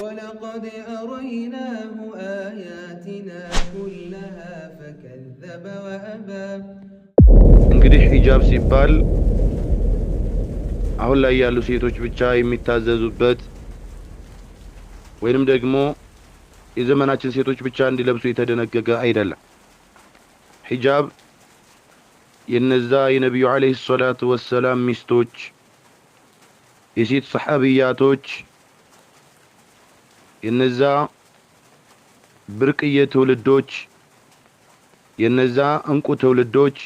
ولقد أريناه آياتنا كلها فكذب وأبى እንግዲህ ሂጃብ ሲባል አሁን ላይ ያሉ ሴቶች ብቻ የሚታዘዙበት ወይንም ደግሞ የዘመናችን ሴቶች ብቻ እንዲለብሱ የተደነገገ አይደለም። ሂጃብ የነዛ የነብዩ አለይሂ ሰላቱ ወሰለም ሚስቶች የሴት ሰሃቢያቶች የነዛ ብርቅዬ ትውልዶች የነዛ እንቁ ትውልዶች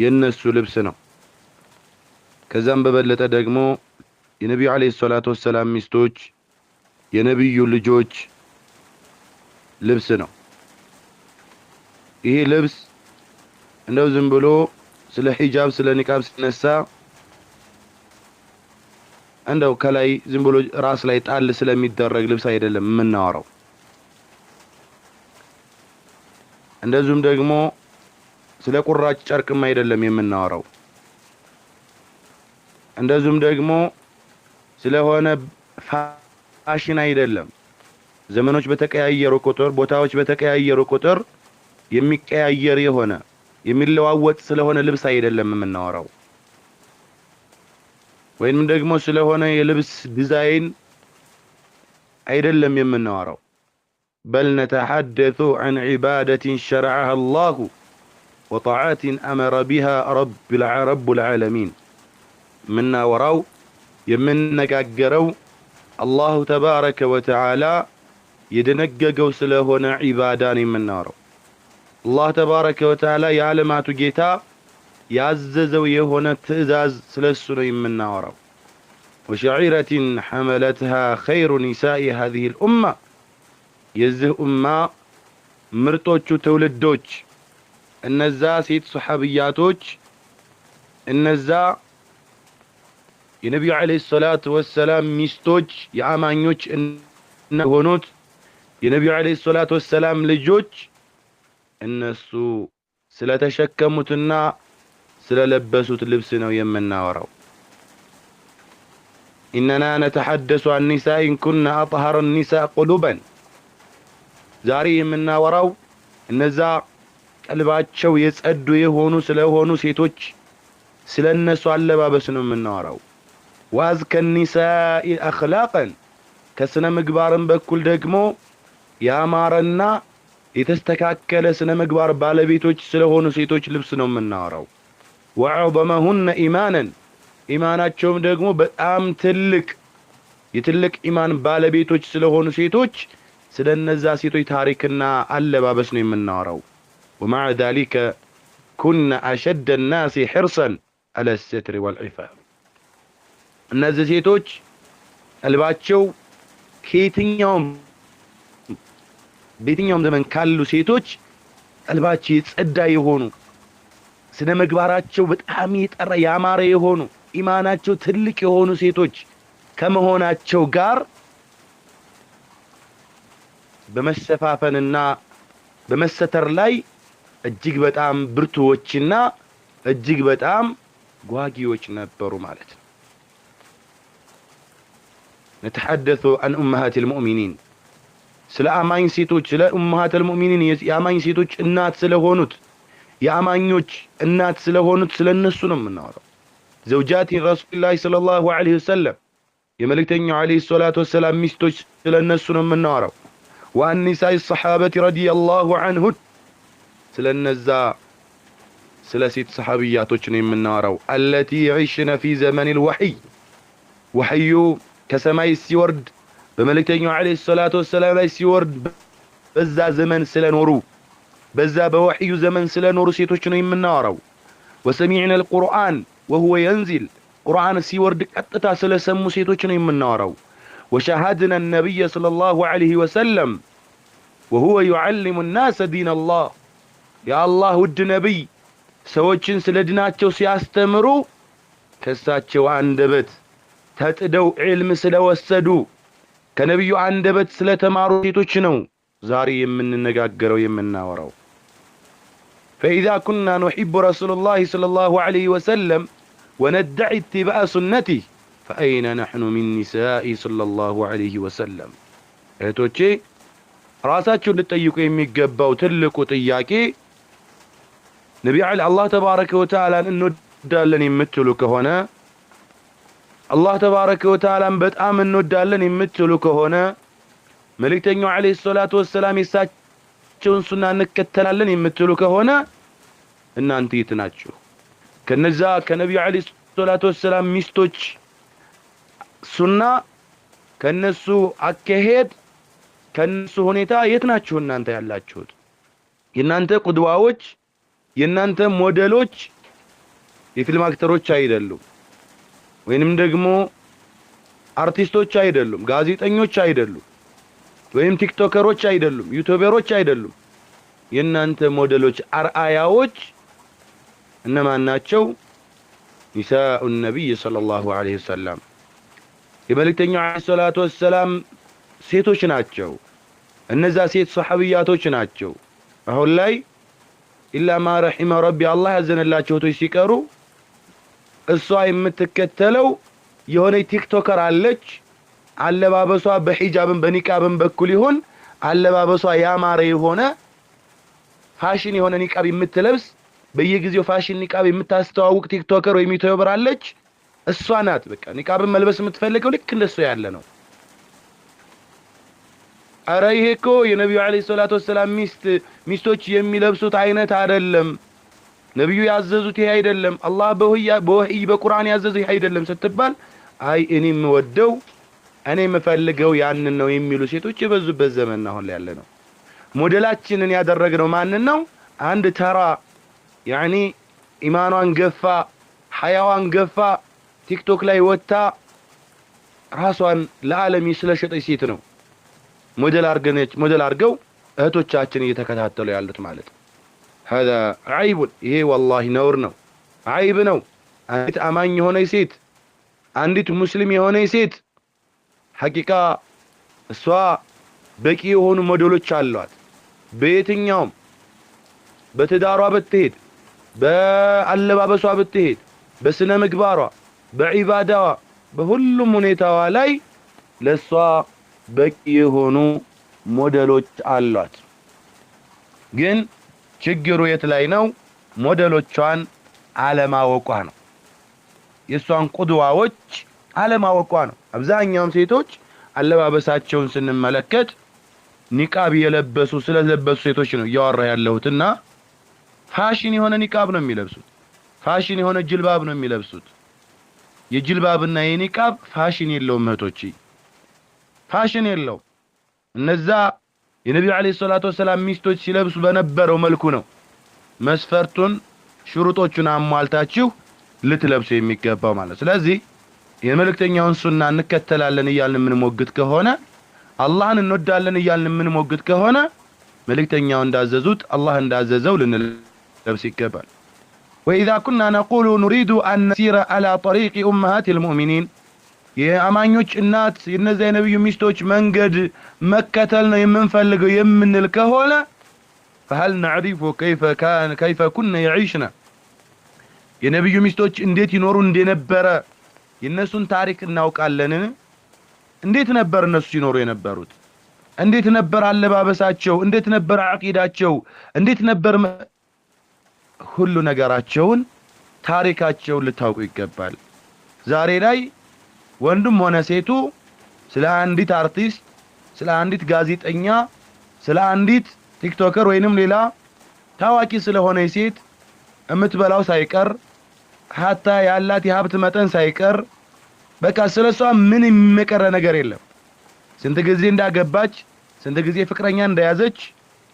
የነሱ ልብስ ነው። ከዛም በበለጠ ደግሞ የነብዩ አለይሂ ሰላቱ ወሰለም ሚስቶች የነብዩ ልጆች ልብስ ነው። ይሄ ልብስ እንደው ዝም ብሎ ስለ ሂጃብ ስለ ኒቃብ ሲነሳ እንደው ከላይ ዝም ብሎ ራስ ላይ ጣል ስለሚደረግ ልብስ አይደለም የምናወራው። እንደዚሁም ደግሞ ስለ ቁራጭ ጨርቅም አይደለም የምናወራው። እንደዚሁም ደግሞ ስለሆነ ፋሽን አይደለም። ዘመኖች በተቀያየሩ ቁጥር ቦታዎች በተቀያየሩ ቁጥር የሚቀያየር የሆነ የሚለዋወጥ ስለሆነ ልብስ አይደለም የምናወራው። ወይንም ደግሞ ስለሆነ የልብስ ዲዛይን አይደለም የምናወራው። بل نتحدث عن عبادة شرعها الله وطاعات أمر بها رب العالمين. منا وراو يمنقاقرو الله تبارك وتعالى يدنققو سلهنا عبادان من نارو. الله تبارك وتعالى يعلمات جيتا يعززو يهونا تئزاز سلسنا من نارو. وشعيرة حملتها خير نساء هذه الأمة يزه أمة مرتوچو تولدوچ النزا سيد صحابياتوچ النزا የነብዩ አለይሂ ሰላቱ ወሰለም ሚስቶች የአማኞች እነሆኑት የነብዩ አለይሂ ሰላቱ ወሰለም ልጆች እነሱ ስለተሸከሙትና ስለለበሱት ልብስ ነው የምናወራው። إننا نتحدث عن نساء كن أطهر النساء قلوبا. ዛሬ የምናወራው እነዛ ቀልባቸው የጸዱ የሆኑ ስለሆኑ ሴቶች ስለነሱ አለባበስ ነው የምናወራው። وأزكى النساء أخلاقا كسنا مقبارن بكل دقمو يا مارنا يتستكاكل سنا مقبار بالبيتوش سلهونو سيتوش لبسنو من نارو. وعظمهن إيمانا إيمانات شوم دقمو بأم تلك يتلك إيمان بالبيتوش سلهونو سيتوش سلنزا سيتوش تاريكنا ألبابسنو من نارو. ومع ذلك كنا أشد الناس حرصا على الستر والعفاف. እነዚህ ሴቶች ቀልባቸው በየትኛውም ዘመን ካሉ ሴቶች ቀልባቸው የጸዳ የሆኑ ስነ ምግባራቸው በጣም የጠራ ያማረ የሆኑ ኢማናቸው ትልቅ የሆኑ ሴቶች ከመሆናቸው ጋር በመሰፋፈንና በመሰተር ላይ እጅግ በጣም ብርቱዎችና እጅግ በጣም ጓጊዎች ነበሩ ማለት ነው። نتحدث عن أمهات المؤمنين. سلا أمين سيتوش سلا أمهات المؤمنين يا أمين سيتوش النات سلا هونوت يا أمينوش النات سلا هونوت سلا النسون من نار زوجات رسول الله صلى الله عليه وسلم يا ملكتين عليه الصلاة والسلام مستوش سلا النسون من نار. وعن نساء الصحابة رضي الله عنهن سلا النزا سلا سيت صحابياتوش من نار التي عشنا في زمن الوحي وحيو كسماي سيورد بملكتين عليه الصلاة والسلام لا سيورد بزا زمن سلنورو بزا بوحي زمن سلنورو سيتوشنو يمنارو. وسمعنا القرآن وهو ينزل قرآن سيورد قطتا سلسمو سيتوشنو يمنارو. وشاهدنا النبي صلى الله عليه وسلم وهو يعلم الناس دين الله. يا الله ود نبي سوچن سلدناچو سياستمرو كساچو አንደበት ተጥደው ዒልም ስለወሰዱ ከነብዩ አንደበት ስለተማሩ ሴቶች ነው ዛሬ የምንነጋገረው የምናወራው። فإذا كنا نحب رسول الله صلى الله عليه وسلم وندعي اتباع سنته فأين نحن من نساء صلى الله عليه وسلم እህቶቼ ራሳችሁን ልትጠይቁ የሚገባው ትልቁ ጥያቄ ነብዩ አላህ ተባረከ ወተዓላን እንወዳለን የምትሉ ከሆነ አላህ ተባረከ ወተዓላን በጣም እንወዳለን የምትሉ ከሆነ መልእክተኛው አለይሂ ሰላቱ ወሰላም የሳቸውን ሱና እንከተላለን የምትሉ ከሆነ እናንተ የት ናችሁ? ከነዛ ከነብዩ አለይሂ ሰላቱ ወሰላም ሚስቶች ሱና ከነሱ አከሄድ ከነሱ ሁኔታ የት ናችሁ እናንተ ያላችሁት? የናንተ ቁድዋዎች የናንተ ሞዴሎች የፊልም አክተሮች አይደሉም፣ ወይንም ደግሞ አርቲስቶች አይደሉም፣ ጋዜጠኞች አይደሉም፣ ወይም ቲክቶከሮች አይደሉም፣ ዩቲዩበሮች አይደሉም። የናንተ ሞዴሎች አርአያዎች እነማን ናቸው? ኒሳኡ ነብይ ሰለላሁ ዐለይሂ ወሰለም የመልእክተኛው ዐለይሂ ሰላቱ ወሰላም ሴቶች ናቸው። እነዛ ሴት ሱሐቢያቶች ናቸው። አሁን ላይ ኢላ ማ ረሒመ ረቢ አላህ ያዘነላቸው ቶች ሲቀሩ እሷ የምትከተለው የሆነ ቲክቶከር አለች። አለባበሷ በሂጃብም በኒቃብም በኩል ይሁን አለባበሷ ያማረ የሆነ ፋሽን የሆነ ኒቃብ የምትለብስ በየጊዜው ፋሽን ኒቃብ የምታስተዋውቅ ቲክቶከር ወይ ዩቲዩበር አለች። እሷ ናት በቃ ኒቃብን መልበስ የምትፈልገው ልክ እንደሱ ያለ ነው። አረ ይሄ እኮ የነብዩ አለይሂ ሰላቱ ወሰላም ሚስቶች የሚለብሱት አይነት አይደለም፣ ነብዩ ያዘዙት ይሄ አይደለም፣ አላህ በወህይ በቁርአን ያዘዘው ይሄ አይደለም ስትባል አይ እኔ የምወደው እኔ የምፈልገው ያንን ነው የሚሉ ሴቶች የበዙበት ዘመን አሁን ላይ ያለ ነው። ሞዴላችንን ያደረግነው ማንን ነው? አንድ ተራ ያኒ ኢማኗን ገፋ ሐያዋን ገፋ ቲክቶክ ላይ ወጣ ራሷን ለዓለም ስለሸጠች ሴት ነው ሞዴል አርገው እህቶቻችን እየተከታተሉ ያሉት ማለት ነው። هذا عيب ይሄ والله ነውር ነው፣ عيب ነው። አንዲት አማኝ የሆነች ሴት አንዲት ሙስሊም የሆነች ሴት ሐቂቃ እሷ በቂ የሆኑ ሞዴሎች አሏት። በየትኛውም በትዳሯ ብትሄድ በአለባበሷ ብትሄድ በስነ ምግባሯ በዒባዳዋ በሁሉም ሁኔታዋ ላይ ለሷ በቂ የሆኑ ሞዴሎች አሏት። ግን ችግሩ የት ላይ ነው? ሞዴሎቿን አለማወቋ ነው። የሷን ቁድዋዎች አለማወቋ ነው። አብዛኛው ሴቶች አለባበሳቸውን ስንመለከት ኒቃብ የለበሱ ስለለበሱ ሴቶች ነው ያወራ ያለሁትና ፋሽን የሆነ ኒቃብ ነው የሚለብሱት፣ ፋሽን የሆነ ጅልባብ ነው የሚለብሱት። የጅልባብና የኒቃብ ፋሽን የለውም እህቶቼ፣ ፋሽን የለው። እነዛ የነብዩ አለይሂ ሰላቱ ወሰላም ሚስቶች ሲለብሱ በነበረው መልኩ ነው መስፈርቱን ሽሩጦቹን አሟልታችሁ ልትለብሱ የሚገባው ማለት። ስለዚህ የመልእክተኛውን ሱና እንከተላለን እያልን ምን ሞግት ከሆነ አላህን እንወዳለን እያልን ምን ሞግት ከሆነ መልእክተኛው እንዳዘዙት አላህ እንዳዘዘው ልንለብስ ይገባል። وإذا كنا نقول نريد أن نسير على طريق أمهات المؤمنين የአማኞች እናት የነዚህ የነብዩ ሚስቶች መንገድ መከተል ነው የምንፈልገው የምንል ከሆነ فهل نعرف كيف كنا يعيشنا የነብዩ ሚስቶች እንዴት ይኖሩ እንደነበረ የነሱን ታሪክ እናውቃለን? እንዴት ነበር እነሱ ሲኖሩ የነበሩት? እንዴት ነበር አለባበሳቸው? እንዴት ነበር አቂዳቸው? እንዴት ነበር ሁሉ ነገራቸውን ታሪካቸውን ልታውቁ ይገባል። ዛሬ ላይ ወንዱም ሆነ ሴቱ ስለ አንዲት አርቲስት፣ ስለ አንዲት ጋዜጠኛ፣ ስለ አንዲት ቲክቶከር ወይንም ሌላ ታዋቂ ስለሆነ ሴት እምትበላው ሳይቀር ሀታ ያላት የሀብት መጠን ሳይቀር በቃ ስለሷ ምን የሚቀረ ነገር የለም። ስንት ጊዜ እንዳገባች፣ ስንት ጊዜ ፍቅረኛ እንደያዘች፣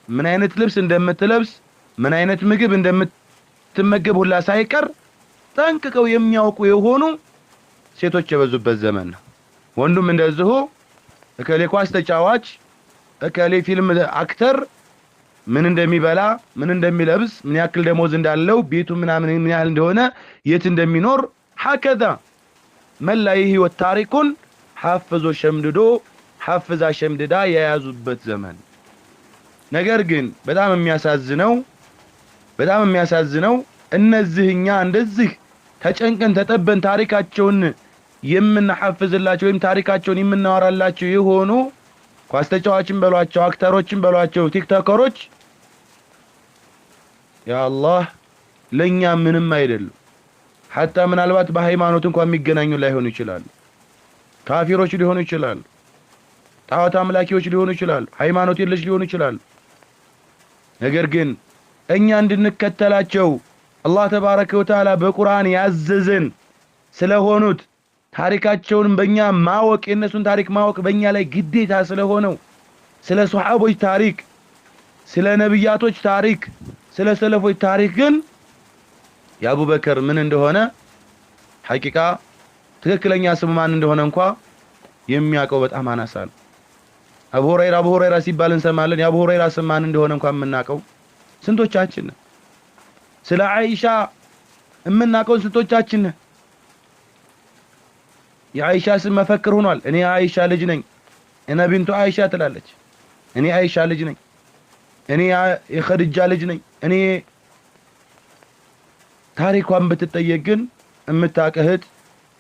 ምን አይነት ልብስ እንደምትለብስ፣ ምን አይነት ምግብ እንደምትመገብ ሁላ ሳይቀር ጠንቅቀው የሚያውቁ የሆኑ ሴቶች የበዙበት ዘመን ነው። ወንዱም እንደዚሁ እከሌ ኳስ ተጫዋች፣ እከሌ ፊልም አክተር ምን እንደሚበላ፣ ምን እንደሚለብስ፣ ምን ያክል ደሞዝ እንዳለው፣ ቤቱ ምናምን ምን ያህል እንደሆነ፣ የት እንደሚኖር ሀከዛ መላ የህይወት ታሪኩን ሐፍዞ ሸምድዶ ሐፍዛ ሸምድዳ የያዙበት ዘመን። ነገር ግን በጣም የሚያሳዝነው እነዚህኛ እንደዚህ ተጨንቀን ተጠበን ታሪካቸውን የምንሐፍዝላቸው ወይም ታሪካቸውን የምናወራላቸው የሆኑ ኳስ ተጫዋቾችን በሏቸው አክተሮችን በሏቸው ቲክቶከሮች ያ አላህ ለኛ ምንም አይደለም حتى ምናልባት በሃይማኖት እንኳን የሚገናኙ ላይሆኑ ይችላሉ ካፊሮች ሊሆኑ ይችላሉ ጣዖት አምላኪዎች ሊሆኑ ይችላሉ ሃይማኖት የለሽ ሊሆኑ ይችላሉ ነገር ግን እኛ እንድንከተላቸው አላህ ተባረከ ወተዓላ በቁርአን ያዘዘን ስለሆኑት ታሪካቸውን በእኛ ማወቅ የነሱን ታሪክ ማወቅ በእኛ ላይ ግዴታ ስለሆነው ስለ ሱሐቦች ታሪክ ስለ ነብያቶች ታሪክ ስለ ሰለፎች ታሪክ ግን የአቡበከር ምን እንደሆነ ሐቂቃ ትክክለኛ ስሙ ማን እንደሆነ እንኳን የሚያውቀው በጣም አናሳ ነው አቡ ሁረይራ ሲባል እንሰማለን የአቡ ሁረይራ ስም ማን እንደሆነ እንኳን የምናውቀው ስንቶቻችን ስለ አይሻ የምናውቀው ስንቶቻችን የአይሻ ስም መፈክር ሆኗል እኔ አይሻ ልጅ ነኝ እነ ቢንቱ አይሻ ትላለች እኔ አይሻ ልጅ ነኝ እኔ የኸዲጃ ልጅ ነኝ እኔ ታሪኳን በተጠየቅ ግን እምታቀህት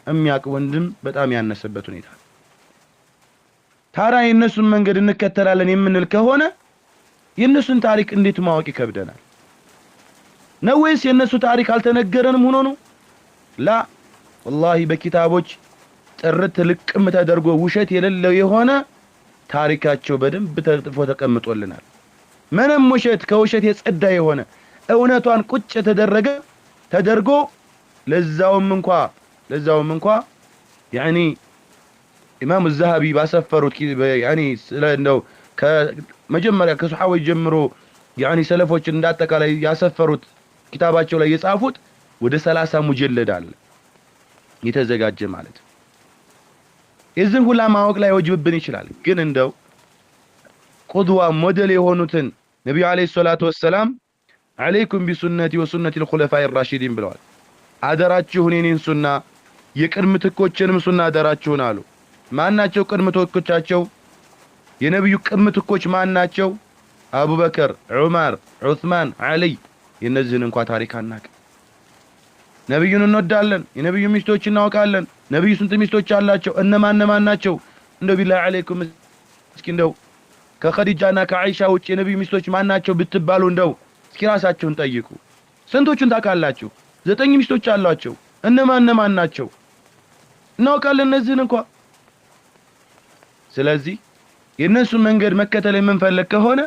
የሚያቅ ወንድም በጣም ያነሰበት ሁኔታ ታዲያ የነሱን መንገድ እንከተላለን የምንል ከሆነ የነሱን ታሪክ እንዴት ማወቅ ይከብደናል ነው ወይስ የነሱ ታሪክ አልተነገረንም ሆኖ ነው ላ والله በኪታቦች ጥርት ልቅም ተደርጎ ውሸት የሌለው የሆነ ታሪካቸው በደንብ ተጥፎ ተቀምጦልናል ምንም ውሸት ከውሸት የጸዳ የሆነ እውነቷን ቁጭ ተደርጎ ለዛውም እንኳን يعني ኢማም الذهبي ባሰፈሩት يعني እንደው ከመጀመሪያ ከሱሐቦች ጀምሮ يعني ሰለፎች እንዳጠቃላይ ያሰፈሩት ኪታባቸው ላይ የጻፉት ወደ 30 ሙጀለድ አለ የተዘጋጀ ማለት የዚህ ሁላ ማወቅ ላይ ወጅብብን ይችላል ግን እንደው ቁድዋ ሞዴል የሆኑትን ነብዩ አለይሂ ሰላቱ ወሰለም عليكم بسنتي وسنة الخلفاء الراشدين ብለዋል አደራችሁን የኔን ሱና የቅድምትኮችንም ሱና አደራችሁን አሉ ማናቸው ቅድምትኮቻቸው የነብዩ ቅድምትኮች ማናቸው አቡበከር ዑመር ዑስማን አሊ የነዚህን እንኳን ታሪክ አናውቅ ነብዩን እንወዳለን የነብዩ ሚስቶች እናውቃለን ነብዩ ስንት ሚስቶች አላቸው እነማን ናቸው እንደው ቢላህ አለይኩም እስኪ እንደው ከኸዲጃና ከአይሻ ውጭ የነብዩ ሚስቶች ማናቸው ብትባሉ እንደው እስኪ ራሳችሁን ጠይቁ ስንቶቹን ታውቃላችሁ 9 ሚስቶች አሏቸው እነማን ናቸው እናውቃለን እነዚህን እንኳን ስለዚህ የነሱ መንገድ መከተል የምንፈልግ ከሆነ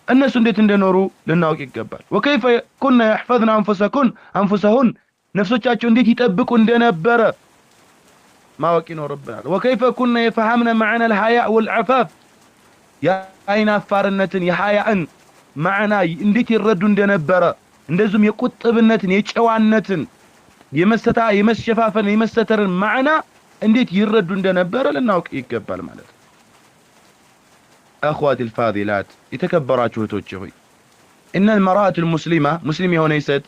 እነሱ እንዴት እንደኖሩ ልናውቅ ይገባል وكيف كنا يحفظن انفسهن ነፍሶቻቸው እንዴት ይጠብቁ እንደነበረ ማወቅ ይኖርብናል وكيف كنا يفهمن معنى الحياء والعفاف يا አይን አፋርነትን የሐያእን ማዕና እንዴት ይረዱ እንደነበረ እንደዚሁም የቁጥብነትን የጨዋነትን የመሸፋፈን የመስተተርን ማዕና እንዴት ይረዱ እንደነበረ ልናውቅ ይገባል ማለት ነው اخواتي الفاضلات يتكبراتوا توجهي ان المرأة المسلمة مسلمة وليست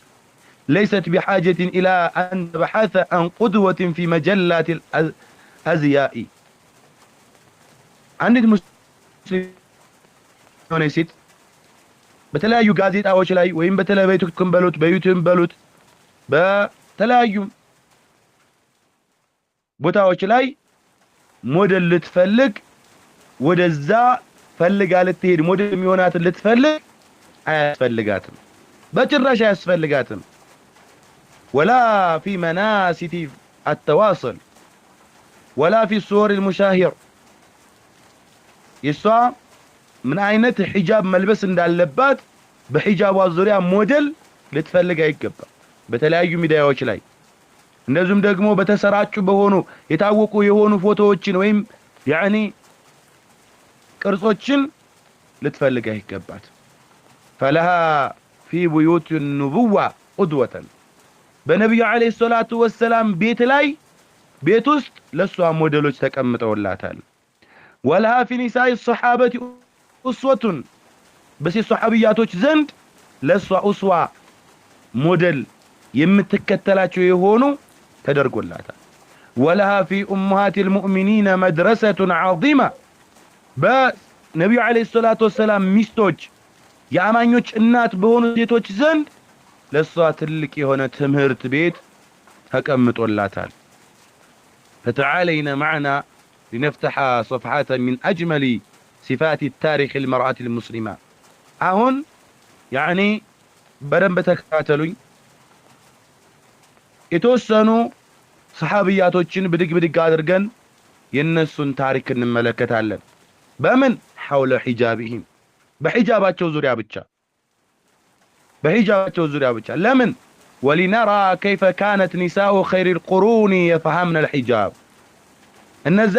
ليست بحاجة الى ان تبحث عن قدوة في مجلات الازياء عندك مسلمة وليست በተለያዩ ጋዜጣዎች ላይ ወይም በተለያዩ ክንበሉት በዩቲዩብ በሉት በተለያዩ ቦታዎች ላይ ሞዴል ልትፈልግ ወደዛ ፈልጋ ልትሄድ ሞዴል የሚሆናት ልትፈልግ አያስፈልጋትም በጭራሽ አያስፈልጋትም ولا في مناسك التواصل ولا في الصور المشاهير يسوع من አይነት ሒጃብ መልበስ እንዳለባት በሒጃቧ ዙሪያ ሞዴል ልትፈልግ አይገባም በተለያዩ ሚዲያዎች ላይ እንደዚሁም ደግሞ በተሰራጩ በሆኑ የታወቁ የሆኑ ፎቶዎችን ወይም يعني ቅርጾችን ልትፈልግ አይገባት فلها في بيوت النبوة قدوة በነብዩ አለይሂ ሰላቱ ወሰለም ቤት ውስጥ ለሷ ሞዴሎች ተቀምጠውላታል ولا في نساء الصحابة أسوة بس الصحابياتوች ዘንድ ለሷ ኡስዋ ሞዴል የምትከተላቸው የሆኑ ተደርጎላታል ولها في أمهات المؤمنين مدرسة عظيمة በነብዩ አለይሂ ሰላቱ ወሰለም ሚስቶች የአማኞች እናት በሆኑ ሴቶች ዘንድ ለሷ ትልቅ የሆነ ትምህርት ቤት ተቀምጦላታል فتعالينا معنا لنفتح صفحات من أجمل صفات التاريخ المرأة المسلمة أهون يعني بدن بتكاتلوኝ የተወሰኑ ሰሃቢያቶችን ብድግ አድርገን የነሱን ታሪክ እንመለከታለን በምን حول حجابهم بحجاباቸው ዙሪያ ብቻ ለምን ولنرى كيف كانت نساء خير القرون يفهمن الحجاب እነዛ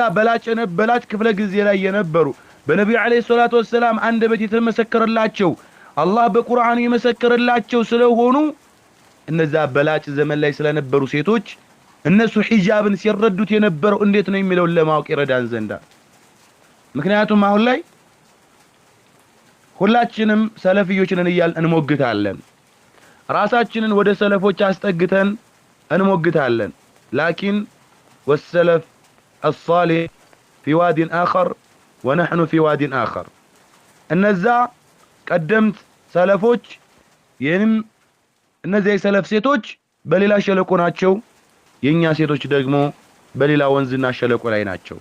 በላጭ ክፍለ ጊዜ ላይ የነበሩ በነብዩ አለይሂ ሰላቱ ወሰለም አንደበት የተመሰከረላቸው አላህ በቁርአን የመሰከረላቸው ስለሆኑ እነዛ በላጭ ዘመን ላይ ስለነበሩ ሴቶች እነሱ ሒጃብን ሲረዱት የነበረው እንዴት ነው የሚለው ለማወቅ ይረዳን ዘንዳ ምክንያቱም አሁን ላይ ሁላችንም ሰለፊዮች ነን እያልን እንሞግታለን ራሳችንን ወደ ሰለፎች አስጠግተን እንሞግታለን ላኪን والسلف الصالح في واد آخر ونحن في واد آخر እነዛ ቀደምት ሰለፎች የንም እነዚህ የሰለፍ ሴቶች በሌላ ሸለቆ ናቸው የኛ ሴቶች ደግሞ በሌላ ወንዝና ሸለቆ ላይ ናቸው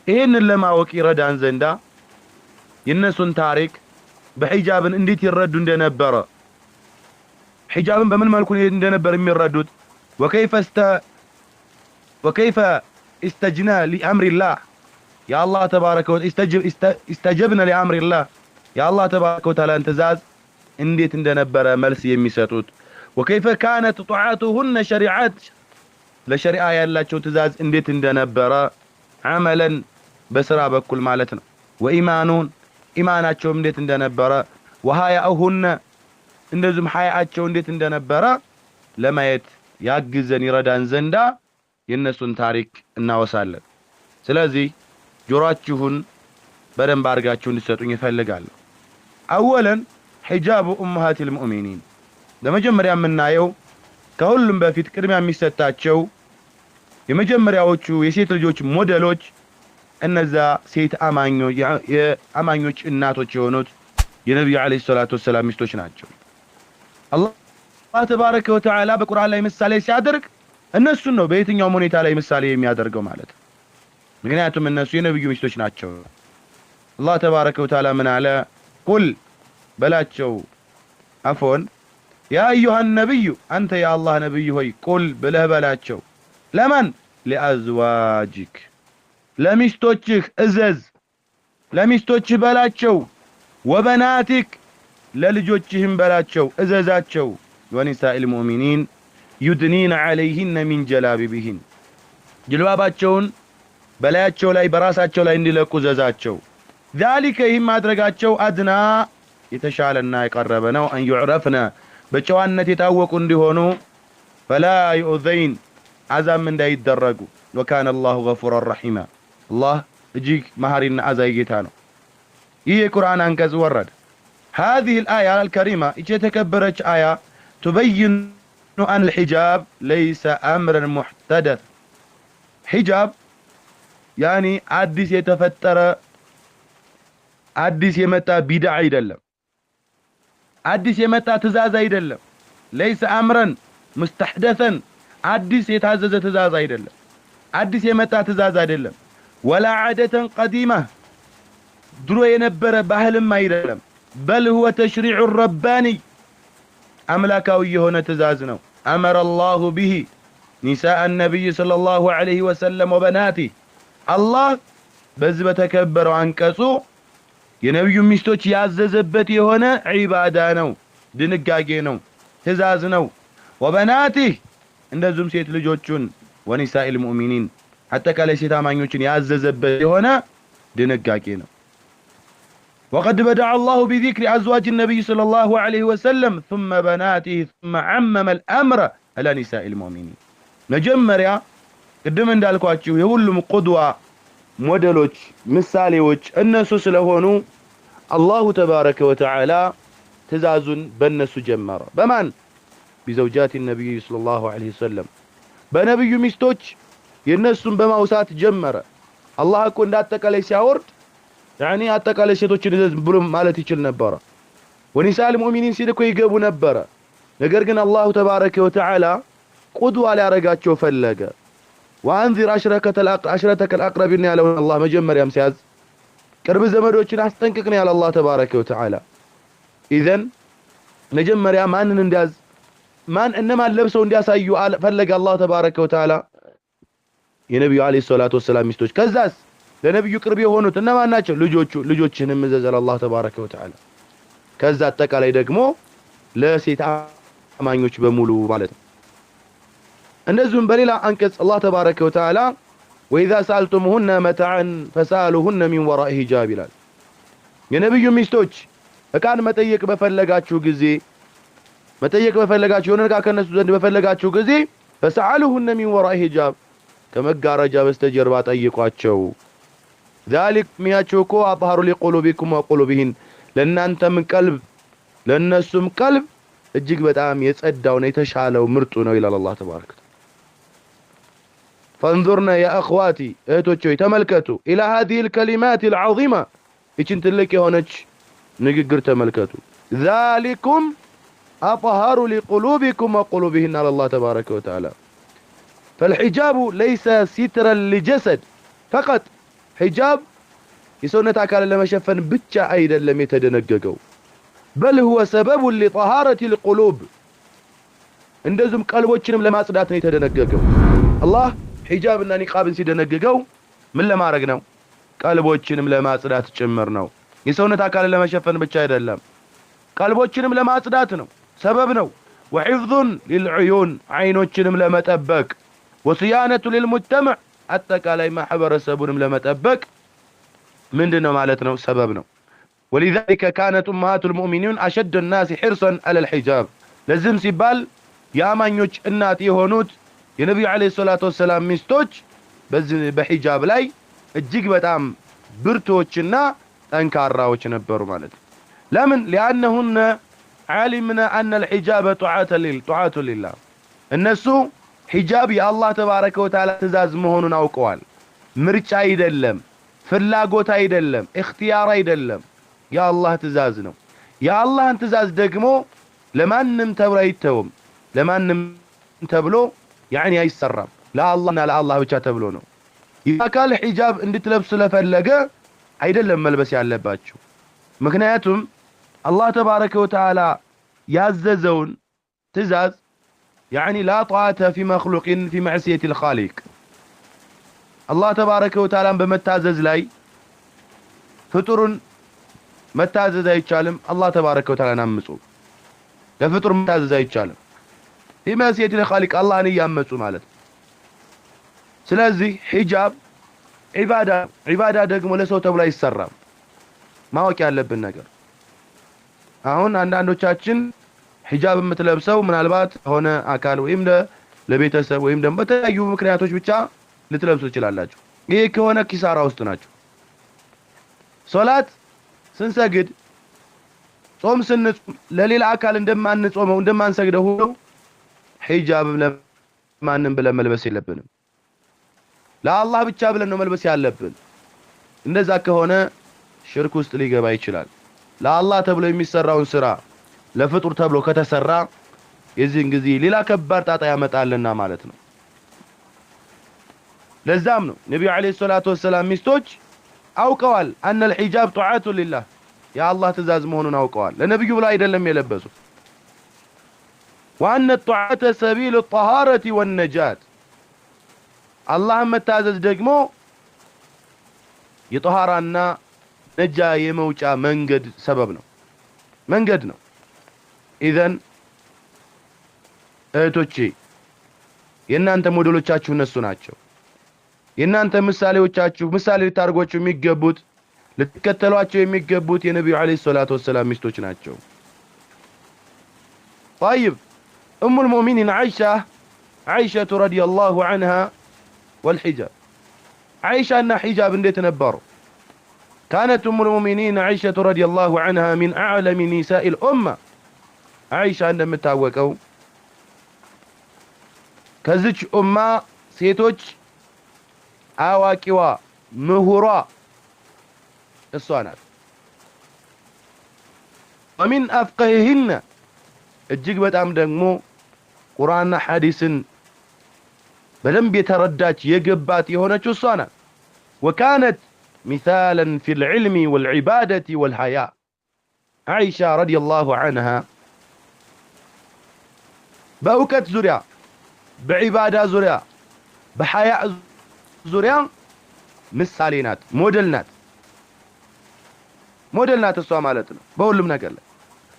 ይሄንን ለማወቅ ይረዳን ዘንዳ የነሱን ታሪክ በሒጃብን እንዴት ይረዱ እንደነበረ ሒጃብን በምን መልኩ እንደነበር የሚረዱት وكيف استجنا لأمر الله يا الله تبارك وتعالى استجبنا لأمر الله يا الله تبارك وتعالى انتزاز እንዴት እንደነበረ መልስ የሚሰጡት وكيف كانت طاعتهن شريعات ለሸሪዓ ያላቸው ትእዛዝ እንዴት እንደነበረ عملا በስራ በኩል ማለት ነው وإيمانون ኢማናቸው እንዴት እንደነበረ وحياءهن እንደዚህም ሐያቸው እንዴት እንደነበረ ለማየት ያግዘን ይረዳን ዘንዳ የነሱን ታሪክ እናወሳለን ስለዚህ ጆሮአችሁን በደንብ አድርጋችሁ እንድትሰጡኝ እፈልጋለሁ አወለን حجاب أمهات المؤمنين ለመጀመሪያ የምናየው ከሁሉም በፊት ቅድሚያ የሚሰጣቸው የመጀመሪያዎቹ የሴት ልጆች ሞዴሎች እነዛ ሴት አማኞች እናቶች የሆኑት የነብዩ አለይሂ ሰላቱ ወሰለም ሚስቶች ናቸው አላህ ተባረከ ወተዓላ በቁርአን ላይ ምሳሌ ሲያደርግ እነሱን ነው በየትኛው ሁኔታ ላይ ምሳሌ የሚያደርገው ማለት ምክንያቱም እነሱ የነብዩ ሚስቶች ናቸው አላህ ተባረከ ወተዓላ ምን አለ ቁል በላቸው አፎን ያ አዩሃ ነብዩ አንተ ያ አላህ ነብይ ሆይ ቁል ብለህ በላቸው ለማን ለአዝዋጅክ ለሚስቶችህ እዘዝ ለሚስቶችህ በላቸው ወበናቲክ ለልጆችህም በላቸው እዘዛቸው ወኒሳኢ المؤمنين يدنين عليهن من جلابيبهن ጅልባባቸውን በላያቸው ላይ በራሳቸው ላይ እንዲለቁ ዘዛቸው ذلك ይህም ማድረጋቸው አድና የተሻለና የቀረበ ነው ان يعرفنا በጨዋነት የታወቁ እንዲሆኑ فلا يؤذين عزم እንዳይደረጉ وكان الله غفورا رحيما الله እጅግ መሐሪና አዛኝ ጌታ ነው ይህ የቁርአን አንቀጽ ወረደ هذه الآية الكريمة يتكبرت آية تبين أن الحجاب ليس أمرا محتدث حجاب يعني عدس يتفتر عدس يمتى بدع يدلم عدس يمتى تزاز يدلم ليس أمرا مستحدثا عدس يتعزز تزاز يدلم عدس يمتى تزاز يدلم ولا عادة قديمة درو ينبر بهل ما يدلم بل هو تشريع الرباني أملاكاوي هنا تزازنو أمر الله به نساء النبي صلى الله عليه وسلم وبناته الله بزبة تكبر عن كسو ينبي مستوش يعززبتي هنا عبادانو دنقاقينو تزازنو وبناته اندزم سيت لجوتشون ونساء المؤمنين حتى كالي سيتا مانيوشن يعززبتي هنا دنقاقينو وقد بدأ الله بذكر أزواج النبي صلى الله عليه وسلم ثم بناته ثم عمم الأمر على نساء المؤمنين مجمريا قدم እንዳልኳችሁ የሁሉም قدوة ሞዴሎች ምሳሌዎች እነሱ ስለሆኑ الله تبارك وتعالى ትእዛዙን በእነሱ ጀመረ በማን بزوجات النبي صلى الله عليه وسلم በነብዩ ሚስቶች የነሱን በማውሳት ጀመረ الله እኮ እንዳጠቃላይ ሲያወርድ يعني አጠቃላይ ሴቶችን ብሎ ማለት ይችል ነበር ونساء المؤمنين ሲልኮ ይገቡ ነበር ነገር ግን الله تبارك وتعالى قدوة ሊያረጋቸው ፈለገ وأنذر عشرتك الأقربين يا الله مجمر يا مسياز ቅርብ ዘመዶችን አስጠንቅቅን ያለ አላህ ተባረከ ወተዓላ ኢዘን መጀመሪያ ማንን እንዲያዝ ማን እነማን ለብሰው እንዲያሳዩ ፈለገ አላህ ተባረከ ወተዓላ የነብዩ አለይሂ ሰላቱ ወሰላም ሚስቶች ከዛስ ለነብዩ ቅርብ የሆኑት እነማን ናቸው ልጆችንም መዘዘል አላህ ተባረከ ወተዓላ ከዛ አጠቃላይ ደግሞ ለሴት አማኞች በሙሉ ማለት ነው እንደዚሁም በሌላ አንቀጽ አላህ ተባረከ ወተዓላ وإذا سألتمهن متاعا فسألوهن من وراء حجاب ይላል የነብዩ ሚስቶች እቃን መጠየቅ በፈለጋችሁ ጊዜ የሆነ እቃ ከነሱ ዘንድ በፈለጋችሁ ጊዜ فسألوهن من وراء حجاب ከመጋረጃ በስተጀርባ ጠይቋቸው ذلك ሚያቹኮ አطهر لقلوبكم وقلوبهن ለእናንተም ቀልብ ለነሱም ቀልብ እጅግ በጣም የጸዳው ነው የተሻለው ምርጡ ነው ይላል አላህ ተባረከ فانظرنا يا اخواتي اهتوچوي تملكتوا الى هذه الكلمات العظيمه ايچن تلك يهونچ ንግግር ተመልከቱ ذلكم اطهر لقلوبكم وقلوبهن على الله تبارك وتعالى فالحجاب ليس سترا لجسد فقط حجاب የሰውነት አካልን ለመሸፈን ብቻ አይደለም የተደነገገው بل هو سبب لطهارة القلوب እንደዚሁም ቀልቦችንም ለማጽዳት ነው የተደነገገው አላህ ሒጃብና ኒቃብን ሲደነግገው ምን ለማድረግ ነው ቀልቦችንም ለማጽዳት ጭምር ነው የሰውነት አካልን ለመሸፈን ብቻ አይደለም ቀልቦችንም ለማጽዳት ነው ሰበብ ነው وحفظ للعيون አይኖችንም ለመጠበቅ وصيانة للمجتمع አጠቃላይ ማህበረሰቡንም ለመጠበቅ ምንድነው ማለት ነው ሰበብ ነው ولذلك كانت امهات المؤمنين اشد الناس حرصا على الحجاب ለዚህም ሲባል ያማኞች እናት የሆኑት የነብዩ አለይሂ ሰላቱ ወሰለም ሚስቶች በዚህ በሂጃብ ላይ እጅግ በጣም ብርቶችና ጠንካራዎች ነበሩ ማለት ለምን لانهن علمنا ان الحجاب طاعه لله እነሱ ሂጃብ የአላህ ተባረከ ወተዓላ ትእዛዝ መሆኑን አውቀዋል ምርጫ አይደለም ፍላጎት አይደለም اختيار አይደለም የአላህ ትእዛዝ ነው የአላህን ትእዛዝ ደግሞ ለማንም ተብሎ አይተውም ለማንም ተብሎ يعني አይሰራም ለአላህና ለአላህ ብቻ ተብሎ ነው ይካል ሂጃብ እንድትለብሱ ለፈለገ አይደለም መልበስ ያለባችሁ ምክንያቱም አላህ ተባረከ ወተዓላ ያዘዘውን ትእዛዝ يعني لا طاعة في مخلوق في معصية الخالق الله تبارك وتعالى بمتازز ላይ ፍጡሩን መታዘዝ አይቻልም አላህ ተባረከ ወተዓላ ናምጹ ለፍጡር መታዘዝ አይቻልም في معصية الخالق አላህን ያመጹ ማለት ስለዚህ ሂጃብ ዒባዳ ደግሞ ለሰው ተብሎ አይሰራም ማወቅ ያለብን ነገር አሁን አንዳንዶቻችን ሂጃብ የምትለብሰው ምናልባት ሆነ አካል ወይም ለቤተሰብ ወይም ደግሞ በተለያዩ ምክንያቶች ብቻ ልትለብሱ ይችላልላችሁ ይሄ ከሆነ ኪሳራ ውስጥ ናችሁ ሶላት ስንሰግድ ጾም ስንጾም ለሌላ አካል እንደማንጾመው እንደማንሰግደው ሁሉ ሂጃብ ለማንም ብለን መልበስ የለብንም ለአላህ ብቻ ብለን ነው መልበስ ያለብን እንደዛ ከሆነ ሽርክ ውስጥ ሊገባ ይችላል ለአላህ ተብሎ የሚሰራውን ስራ ለፍጡር ተብሎ ከተሰራ የዚህን ጊዜ ሌላ ከባድ ጣጣ ያመጣልና ማለት ነው ለዛም ነው ነብዩ አለይሂ ሰላቱ ወሰለም ሚስቶች አውቀዋል ان الحجاب طاعه لله يا الله ትእዛዝ መሆኑን አውቀዋል ለነብዩ ብለው አይደለም የለበሱት وان الطاعه سبيل الطهاره والنجاه الله መታዘዝ ደግሞ የطهራና ነጃ የመውጫ መንገድ ሰበብ ነው መንገድ ነው ኢዘን እህቶቼ የናንተ ሞዴሎቻችሁ እነሱ ናቸው የናንተ ምሳሌዎቻችሁ ምሳሌ ልታርጓቸው የሚገቡት ልትከተሏቸው የሚገቡት የነብዩ አለይሂ ሰላቱ ወሰለም ሚስቶች ናቸው طيب ام المؤمنين عائشه رضي الله عنها والحجاب عائشه ان حجاب እንዴት ነበሩ كانت ام المؤمنين عائشه رضي الله عنها من اعلم نساء الامه عائشه እንደምታወቀው ከዚች ኡማ ሴቶች አዋቂዋ ምሁሯ እሷ ናት ومن افقههن እጅግ በጣም ደግሞ ቁርአንና ሐዲስን በደንብ የተረዳች የገባት የሆነችው እሷ ናት وكانت مثالا في العلم والعبادة والحياء عائشة رضي الله عنها بأوكت زريا بعبادة زريا بحياء زريا مثالينات مودلنات السوا مالتنا بقول لهم نقل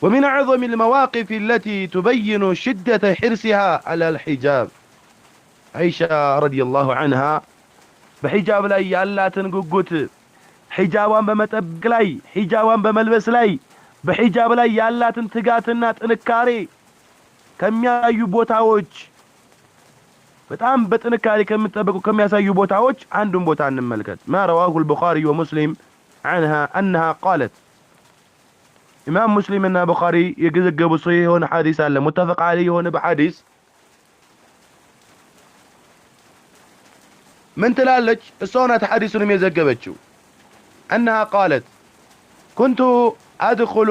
ومن أعظم المواقف التي تبين شدة حرصها على الحجاب عائشة رضي الله عنها بحجاب لا يالاتن قوت حجابان بمطبق لاي حجابان بملبس لاي بحجاب لا يالاتن تقاتنا تنكاري ከሚያዩ ቦታዎች በጣም በጥንካሬ ከመጠበቁ ከሚያሳዩ ቦታዎች አንዱን ቦታ እንመልከት ما رواه البخاري ومسلم عنها انها قالت امام مسلم እና ቡኻሪ የገዘገቡ ሶሂህ የሆነ ሐዲስ አለ متفق عليه የሆነ በሐዲስ ምን ትላለች እሷ ናት ሐዲሱንም የዘገበችው انها قالت كنت ادخل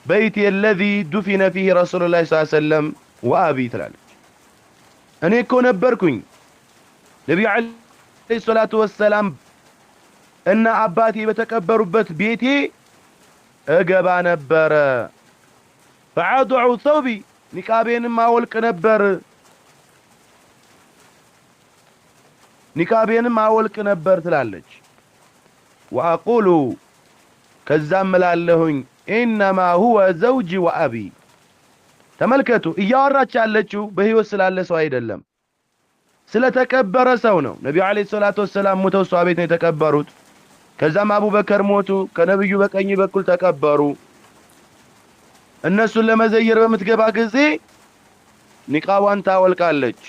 بيتي الذي دفن فيه رسول الله صلى الله عليه وسلم وابي تلالج እኔ እኮ ነበርኩኝ ነብዩ አለይሂ ሰላቱ ወሰላም እና አባቴ በተቀበሩበት ቤቴ እገባ ነበር فعضع ثوبي ንቃቤንም አወልቅ ነበር ትላለች واقول ከዛም እላለሁኝ انما هو زوجي وابي ተመልከቱ እያወራች ያለችው በህይወት ስላለ ሰው አይደለም ስለተቀበረ ሰው ነው ነብዩ አለይሂ ሰላቱ ወሰላም ሞተው ሰው ቤት ነው የተቀበሩት ከዛም አቡበከር ሞቱ ከነብዩ በቀኝ በኩል ተቀበሩ እነሱን ለመዘየር በመትገባ ጊዜ ንቃዋን ታወልቃለች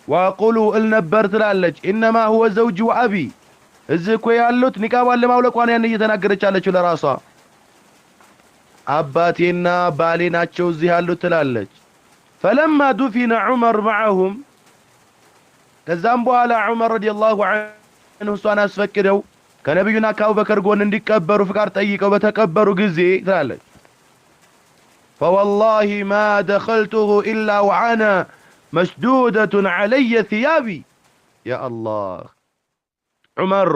واقول النبر ትላለች انما هو زوجي وابي እዚህ እኮ ያሉት ንቃዋን ለማውለቋን ያን እየተናገረች ያለችው ለራሷ አባቴና ባሌ ናቸው እዚህ ያሉት ትላለች فلما دفن عمر معهم ከዛም በኋላ ዑመር ረዲየላሁ ዐንሁ እሷን አስፈቅደው ከነብዩና ከአቡበከር ጎን እንዲቀበሩ ፍቃድ ጠይቀው በተቀበሩ ጊዜ ትላለች فوالله ما دخلته الا وانا مشدودة علي ثيابي يا الله ዑመር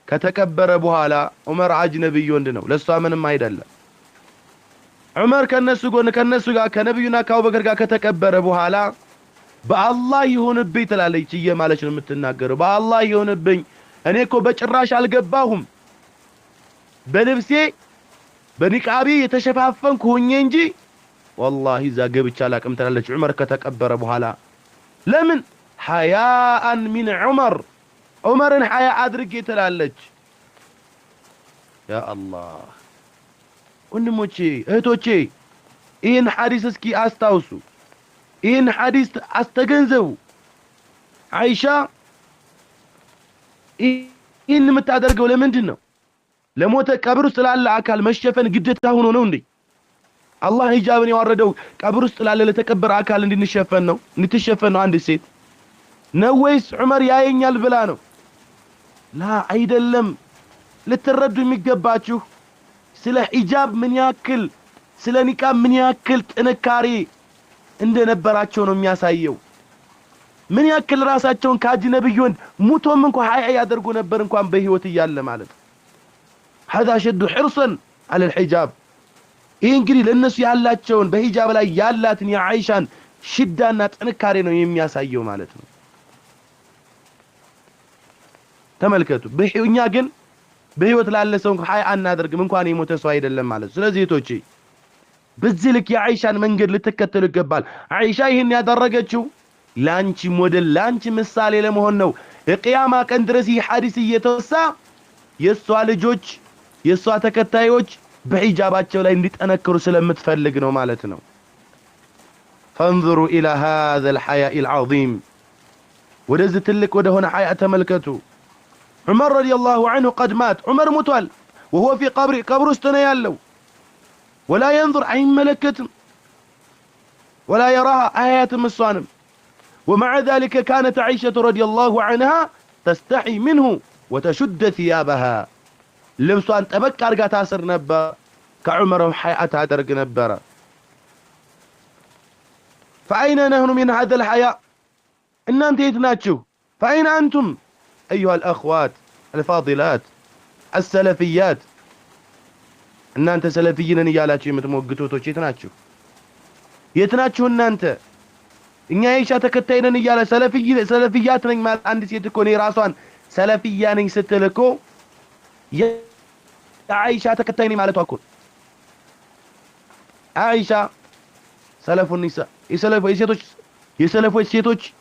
ከተቀበረ በኋላ ዑመር አጅነብይ ወንድ ነው ለሷ ምንም አይደለም ዑመር ከነሱ ጎን ከነሱ ጋር ከነብዩና ከአቡበከር ጋር ከተቀበረ በኋላ በአላህ ይሁንብኝ ትላለች እየማለች ነው የምትናገረው በአላህ ይሁንብኝ እኔ እኮ በጭራሽ አልገባሁም በልብሴ በንቃቤ የተሸፋፈንኩ ሆኜ እንጂ والله اذا ገብቻ አላቅም ትላለች ዑመር ከተቀበረ በኋላ ለምን حياء من ዑመርን حياء አድርጌ ትላለች يا الله ወንድሞቼ እህቶቼ ይህን ሐዲስ እስኪ አስታውሱ ይህን ሐዲስ አስተገንዘቡ አይሻ ይህን የምታደርገው ለምንድን ነው ለሞተ ቀብር ውስጥ ላለ አካል መሸፈን ግዴታ ሆኖ ነው እንዴ አላህ ሂጃብን ያወረደው ቀብር ውስጥ ላለ ለተቀበረ አካል እንድትሸፈን ነው አንድ ሴት ነው ወይስ ዑመር ያየኛል ብላ ነው ላ አይደለም ልትረዱ የሚገባችሁ ስለ ሂጃብ ምን ያክል ስለ ኒቃብ ምን ያክል ጥንካሬ እንደነበራቸው ነው የሚያሳየው ምን ያክል ራሳቸውን ከአጅነብይ ወንድ ሙቶም እንኳን ሀያ ያደርጉ ነበር እንኳን በህይወት እያለ ማለት هذا شد حرصا على الحجاب ይህ እንግዲህ ለነሱ ያላቸውን በሂጃብ ላይ ያላትን የአይሻን ሽዳና ጥንካሬ ነው የሚያሳየው ማለት ነው ተመልከቱ በእኛ ግን በህይወት ላለ ሰው ሀያ አናደርግም እንኳን የሞተ ሰው አይደለም ማለት ስለዚህ እህቶቼ በዚህ ልክ የአይሻን መንገድ ልትከተሉ ይገባል አይሻ ይሄን ያደረገችው ላንቺ ሞዴል ላንቺ ምሳሌ ለመሆን ነው የቂያማ ቀን ድረስ ይህ ሐዲስ እየተወሳ የሷ ልጆች የሷ ተከታዮች በሂጃባቸው ላይ እንዲጠነክሩ ስለምትፈልግ ነው ማለት ነው فانظروا الى هذا الحياء العظيم ወደዚህ ትልቅ ወደ ሆነ ሐያ ተመልከቱ عمر رضي الله عنه قد مات عمر متوال وهو في قبر استنى يالو ولا ينظر عين ملكة ولا يراها آيات مصانم ومع ذلك كانت عائشة رضي الله عنها تستحي منه وتشد ثيابها لبسوان تبكى أرقى تاسر نبا كعمر حياتها درق نبرا فأين نحن من هذا الحياء إن أنت يتناتشو فأين أنتم أيها الأخوات الفاضلات السلفيات إن أنت سلفيين نيالاتشو متموقتوتو يتناتشو إن أنت إن عائشة تكتين نيالا سلفيات نين مال عند سيتكوني راسوان سلفيان ستلكو يا عائشة تكتين مالتو أكون عائشة سلف النساء يسلفوا السيتوش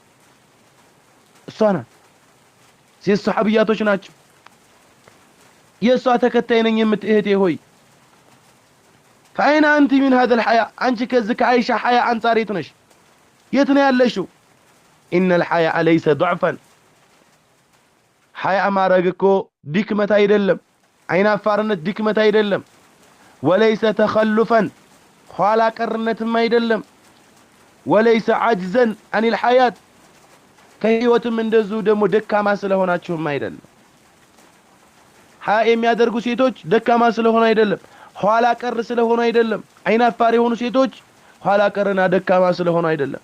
الصانع سي الصحابياتوش ناتشو يسوع تكتين يمت إهتي هوي فأين أنت من هذا الحياة أنت كزك عائشة حياة عن صاريتنش يتنا يلشو إن الحياة ليس ضعفا حياة ما رقكو ديكمة يدلم عينا فارنت ديكمة يدلم وليس تخلفا خالا قرنت ما يدلم وليس عجزا عن الحياة كهيوة من دزو دمو دكا ما سلهونا تشوف ما يدلم حياة يادرقو سيتوش دكا ما سلهونا يدلم خالا قر سلهونا يدلم عينا فاري هونو سيتوش خالا قرنا دكا ما سلهونا يدلم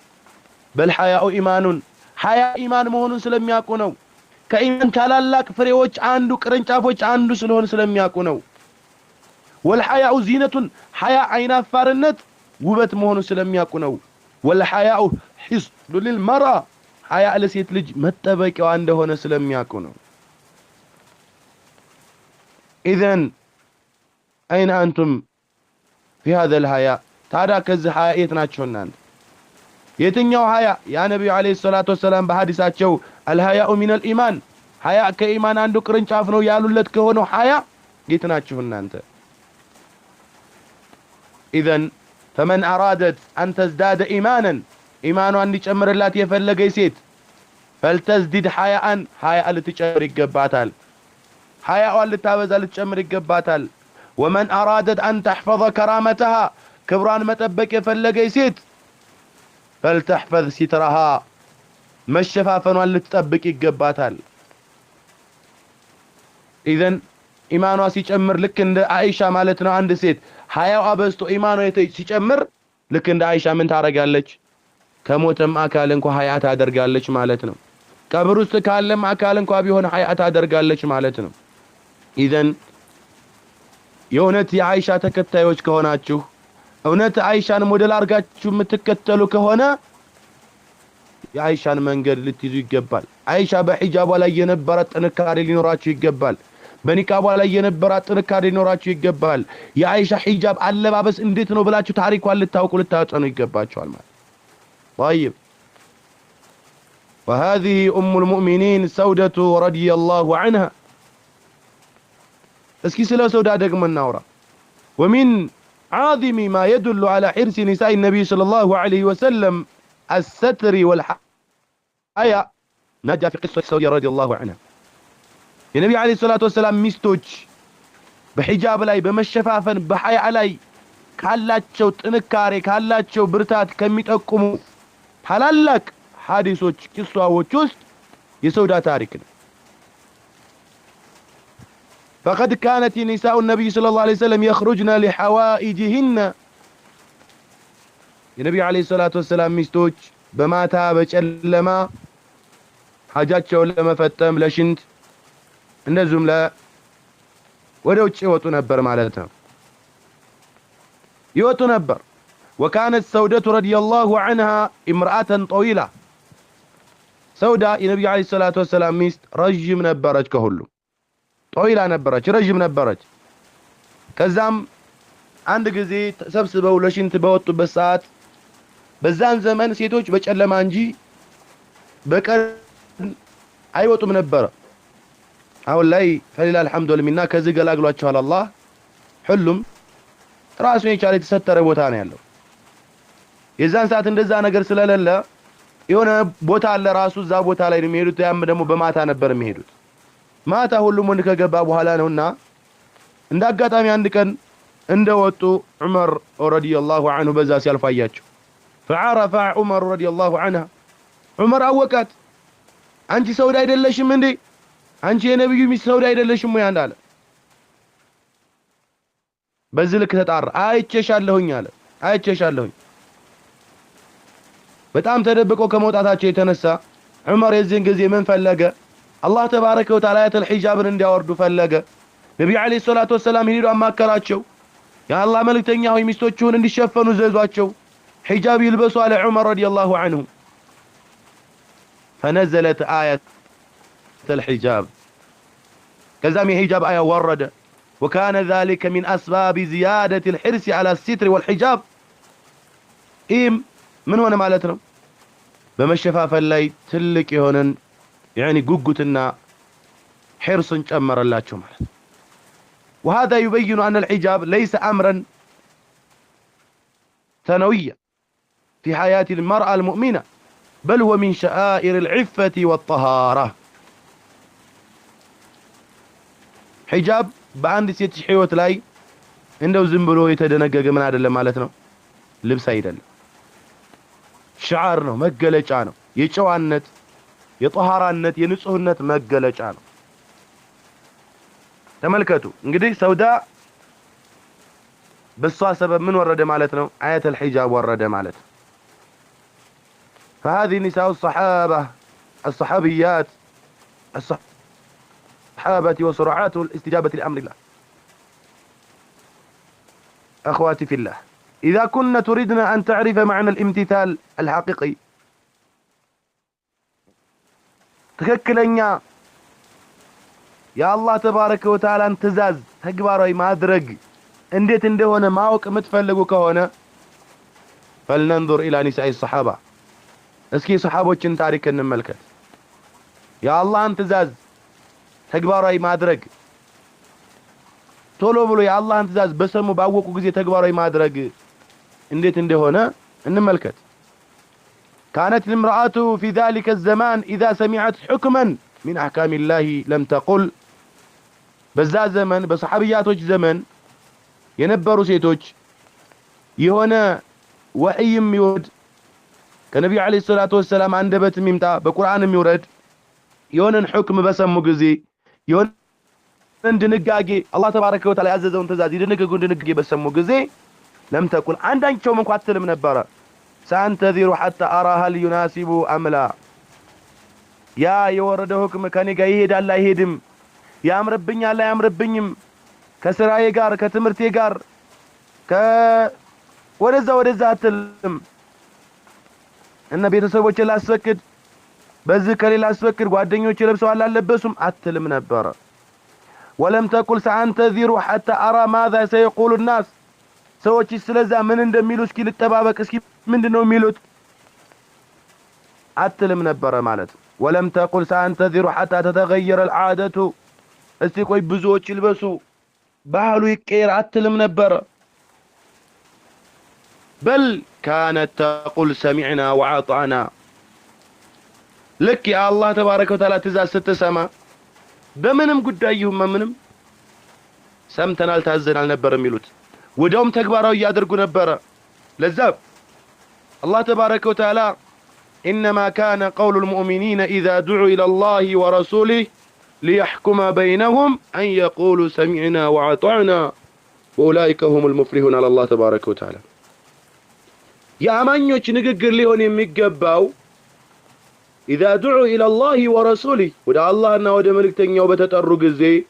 بل حياء إيمان حياء إيمان مهون سلم يكونوا كإيمان تلالاك فريوش عندو كرنشافوش عندو سلهون سلم يكونوا والحياء زينة حياء عينا فارنت وبت مهون سلم يكونوا والحياء حصن للمرأة حياء لسيت لج متبك وعنده هون سلم يكونوا إذن أين أنتم في هذا الحياء تعالى كز حياء يتناتشون أنت يتنيو حياء يا نبي عليه الصلاة والسلام بحديثات شو الحياء من الإيمان حياء كإيمان عنده كرنشاف نو يالولت كهونو حياء يتناتشون أنت إذن فمن أرادت أن تزداد إيمانا إيمانو أن يتشمر الله يفلق يسيت فلتزدد حياء اللي تشمر يقباتال حياء اللي تابز اللي تشمر يقباتال ومن أرادت أن تحفظ كرامتها كبران متبك يفلق يسيت فلتحفظ سترها مش شفافا واللي تطبق يقباتال إذن إيمانو سيجمر لك عند عائشة مالتنا عند سيت حياة أبستو إيمانو سيجمر لك عند عائشة من تارقالج كموتم أكالنكو حياة تادرقالج مالتنا كبروست كالم أكالنكو أبيهون حياة تادرقالج مالتنا إذن يونت عائشة تكتايوش كهوناتشو እውነት አይሻን ሞዴል አርጋችሁ የምትከተሉ ከሆነ የአይሻን መንገድ ልትይዙ ይገባል አይሻ በሂጃቧ ላይ የነበረ ጥንካሬ ሊኖራችሁ ይገባል በኒቃቧ ላይ የነበረ ጥንካሬ ሊኖራችሁ ይገባል የአይሻ ሂጃብ አለባበስ እንዴት ነው ብላችሁ ታሪኳን ልታውቁ ልታጠኑ ይገባችኋል ማለት طيب وهذه ام المؤمنين سودة رضي الله عنها اسكي سلا سودة ደግሞ እናውራ ومن عظيم ما يدل على حرص نساء النبي صلى الله عليه وسلم الستر والحياء نجا في قصة سودة رضي الله عنها النبي عليه الصلاة والسلام ميستوج بحجاب لاي بمشفافا بحياء لاي ካላቸው ጥንካሬ ካላቸው ብርታት ከሚጠቁሙ ታላላቅ ሐዲሶች ቂሷዎች ውስጥ የሰውዳ ታሪክ ነው فقد كانت نساء النبي صلى الله عليه وسلم يخرجن لحوائجهن النبي عليه الصلاة والسلام ሚስቶች በማታ በጨለማ ሐጃቸውን ለመፈጸም ለሽንት እንደዚሁም ወደ ውጭ ይወጡ ነበር ማለት ነው ይወጡ ነበር وكانت سودة رضي الله عنها امرأة طويلة سودة النبي عليه الصلاة والسلام ሚስት ረጅም ነበረች ከሁሉ طويلة ነበረች ረጅም ነበረች ከዛም አንድ ጊዜ ተሰብስበው ለሽንት በወጡበት ሰዓት በዛን ዘመን ሴቶች በጨለማ እንጂ በቀን አይወጡም ነበር አሁን ላይ ፈሊላ الحمد لله ከዚህ ገላግሏቸዋል አላህ ሁሉም ራሱን የቻለ የተሰተረ ቦታ ነው ያለው የዛን ሰዓት እንደዛ ነገር ስለሌለ የሆነ ቦታ አለ ራሱ እዛ ቦታ ላይ ነው የሚሄዱት ያም ደግሞ በማታ ነበር የሚሄዱት ማታ ሁሉም ወንድ ከገባ በኋላ ነውና እንዳጋጣሚ አንድ ቀን እንደወጡ ዑመር ረዲየላሁ ዐንሁ በዛ ሲያልፋያቸው فعرف عمر رضي الله عنها عمر አወቃት አንቺ ሰውዳ አይደለሽም እንዴ አንቺ የነብዩ ሚስት ሰውዳ አይደለሽም ወይ አንዳለ በዚህ ልክ ተጣራ አይቼሻለሁኝ አለ አይቼሻለሁኝ በጣም ተደብቆ ከመውጣታቸው የተነሳ عمر يزين قزي من فلقه الله تبارك وتعالى آية الحجاب اندي وردو فلقه نبي عليه الصلاة والسلام هيدو أما كراتشو يا الله ملك تنياهو يمستوچون اندي شفنو زيزواتشو حجاب يلبسوا على عمر رضي الله عنه فنزلت آية الحجاب كزامي حجاب آية ورد وكان ذلك من أسباب زيادة الحرص على الستر والحجاب من هنا مالتنا بمشفاف اللي تلك يهونن يعني قوقتنا حرص أمر الله مالت وهذا يبين أن الحجاب ليس أمرا ثانويا في حياة المرأة المؤمنة بل هو من شعائر العفة والطهارة حجاب በአንድ ሴት ህይወት ላይ እንደው ዝም ብሎ የተደነገገ ምን አይደለም ማለት ነው ልብስ አይደለም ሽዓር ነው መገለጫ ነው የጨዋነት የጧሃራነት የንጹህነት መገለጫ ነው ተመልከቱ እንግዲህ ሰውዳ በሷ ሰበብ ምን ወረደ ማለት ነው አያት الحجاب ወረደ ማለት فهذه نساء الصحابة الصحابيات الصحابة وسرعات الاستجابة لأمر الله أخواتي في الله إذا كنا تريدنا أن تعرف معنى الامتثال الحقيقي تككلنيا يا الله تبارك وتعالى انتزاز تكباري ما أدرق انديت اندهونا ماوك متفلقو كهونا فلننظر إلى نساء الصحابة اسكي صحابوچن تاريخ النملكت يا الله انتزاز ተግባራዊ ማድረግ ቶሎ ብሎ የአላህን ትእዛዝ በሰሙ ባወቁ ጊዜ ተግባራዊ ማድረግ እንዴት እንደሆነ እንመልከት كانت المرأة في ذلك الزمان إذا سمعت حكما من أحكام الله لم تقل በዛ ዘመን በሰሐቢያቶች ዘመን የነበሩ ሴቶች የሆነ ወህይም ይወድ ከነብዩ አለይሂ ሰላቱ ወሰለም አንደበት የሚምጣ በቁርአን የሚወረድ የሆነን ሁክም በሰሙ ጊዜ يون دنقاقي الله تبارك وتعالى يعززون تزازي دنقاقون دنقاقي بسمو قزي لم تكن عندك شو من قاتل من البرا سأنتظر حتى أرى هل يناسب أم لا يا يورد حكم كاني قايهد الله يهدم يا أمر بني الله يا أمر بنيم كسراي قار كتمرتي قار ورزا أتلم النبي تسوى لا أسفكد بذكر لا أسفكر وعدنيو تلبسوا على اللبسهم أتلم نبرا ولم تقل سأنتظر حتى أرى ماذا سيقول الناس سوتش السلزة من اندميلو سكي للتبابك سكي من دنو ميلوت أتلم نبرا مالت ولم تقل سأنتظر حتى تتغير العادة استيقوي بزوتش البسو بحالو يكير أتلم نبرا بل كانت تقول سمعنا وعطعنا لك يا الله تبارك وتعالى تزال ستسما بمنم قدايهم منم سمتنا التهزن على نبرا ميلوت ودوم تكبروا يادرقوا نبرا لذاب الله تبارك وتعالى إنما كان قول المؤمنين إذا دعوا إلى الله ورسوله ليحكم بينهم أن يقولوا سمعنا وعطعنا وأولئك هم المفلحون على الله تبارك وتعالى يا أمانيوش نققر ليهون يمقباو إذا دعوا إلى الله ورسوله ودع الله أنه ودى ملك تنيو بتترق الزي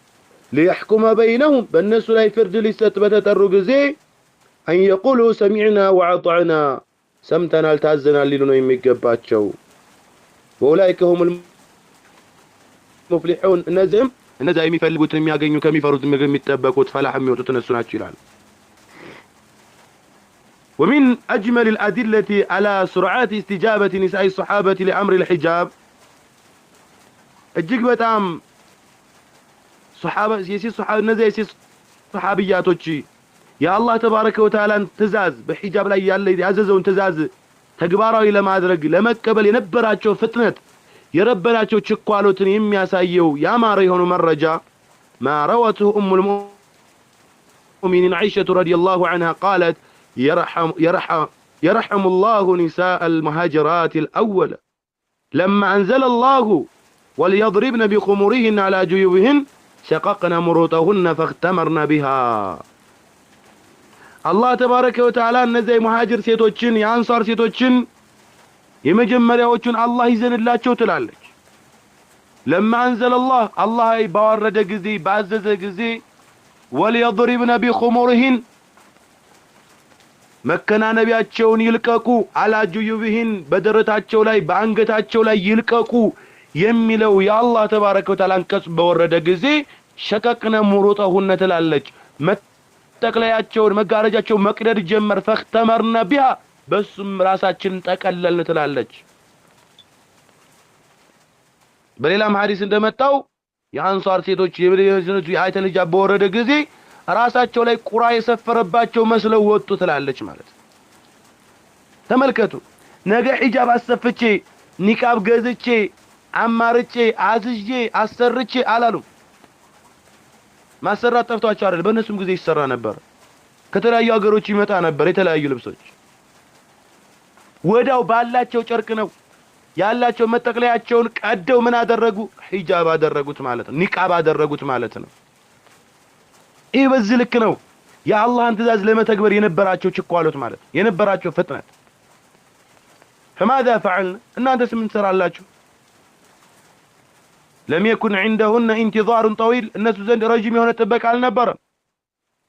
ليحكم بينهم بالناس لا يفرد لست بتترق الزي أن يقولوا سمعنا وعطعنا سمتنا التعزنا اللي لنو يمقباتشو وأولئك هم المفلحون النزم يميفلقوا تنمياقين كميفروا متبقوا تفلح ميوتو تنسونات شلال ومن أجمل الأدلة على سرعات استجابة نساء الصحابة لأمر الحجاب الجيك بتام صحابة يسي صحابة نزي يسي صحابياتوشي يا الله تبارك وتعالى تزاز بحجاب لا يالله يعززون تزاز تقباروا إلى ما أدرق لما قبل ينبراتشو فتنة يربناتشو تشكوالوتن يميا سايو يا ما ريهون مرجا ما روته أم المؤمنين عائشة رضي الله عنها قالت يرحم الله نساء المهاجرات الأول لما أنزل الله وليضربن بخمرهن على جيوبهن شققنا مروطهن فاختمرنا بها الله تبارك وتعالى نزي مهاجر سيتوچن يا أنصار سيتوچن የመጀመሪያዎቹን አላህ ይዘንላቸው ትላለች። لما انزل الله ባወረደ ጊዜ ባዘዘ ጊዜ ወልየضربن بخمرهن መከናነቢያቸውን ይልቀቁ አላጁዩብህን በደረታቸው ላይ በአንገታቸው ላይ ይልቀቁ የሚለው የአላህ ተባረከ ወተዓላ አንቀጽ በወረደ ጊዜ ሸቀቅነ ሙሩጠሁነ ትላለች። መጠቅለያቸውን መጋረጃቸውን መቅደድ ጀመር። ፈክተመርነ ቢሃ በሱም ራሳችንን ጠቀለልን ትላለች። በሌላም ሐዲስ እንደመጣው የአንሷር ሴቶች የአይተን ሂጃብ በወረደ ጊዜ ራሳቸው ላይ ቁራ የሰፈረባቸው መስለው ወጡ ትላለች ማለት። ተመልከቱ፣ ነገ ሂጃብ አሰፍቼ ኒቃብ ገዝቼ አማርጬ አዝዤ አሰርቼ አላሉም። ማሰራት ጠፍቷቸው አይደል፣ በእነሱም ጊዜ ይሰራ ነበር። ከተለያዩ ሀገሮች ይመጣ ነበር የተለያዩ ልብሶች። ወዳው ባላቸው ጨርቅ ነው ያላቸው መጠቅለያቸውን ቀደው ምን አደረጉ? ሂጃብ አደረጉት ማለት ነው። ኒቃብ አደረጉት ማለት ነው። ይህ በዚህ ልክ ነው የአላህን ትእዛዝ ለመተግበር የነበራቸው ችኳሎት ማለት ነው፣ የነበራቸው ፍጥነት። فماذا فعلنا እናንተስ ምን ትሰራላችሁ? لم يكن عندهن انتظار طويل እነሱ ዘንድ ረጅም የሆነ ጥበቃ አልነበረም።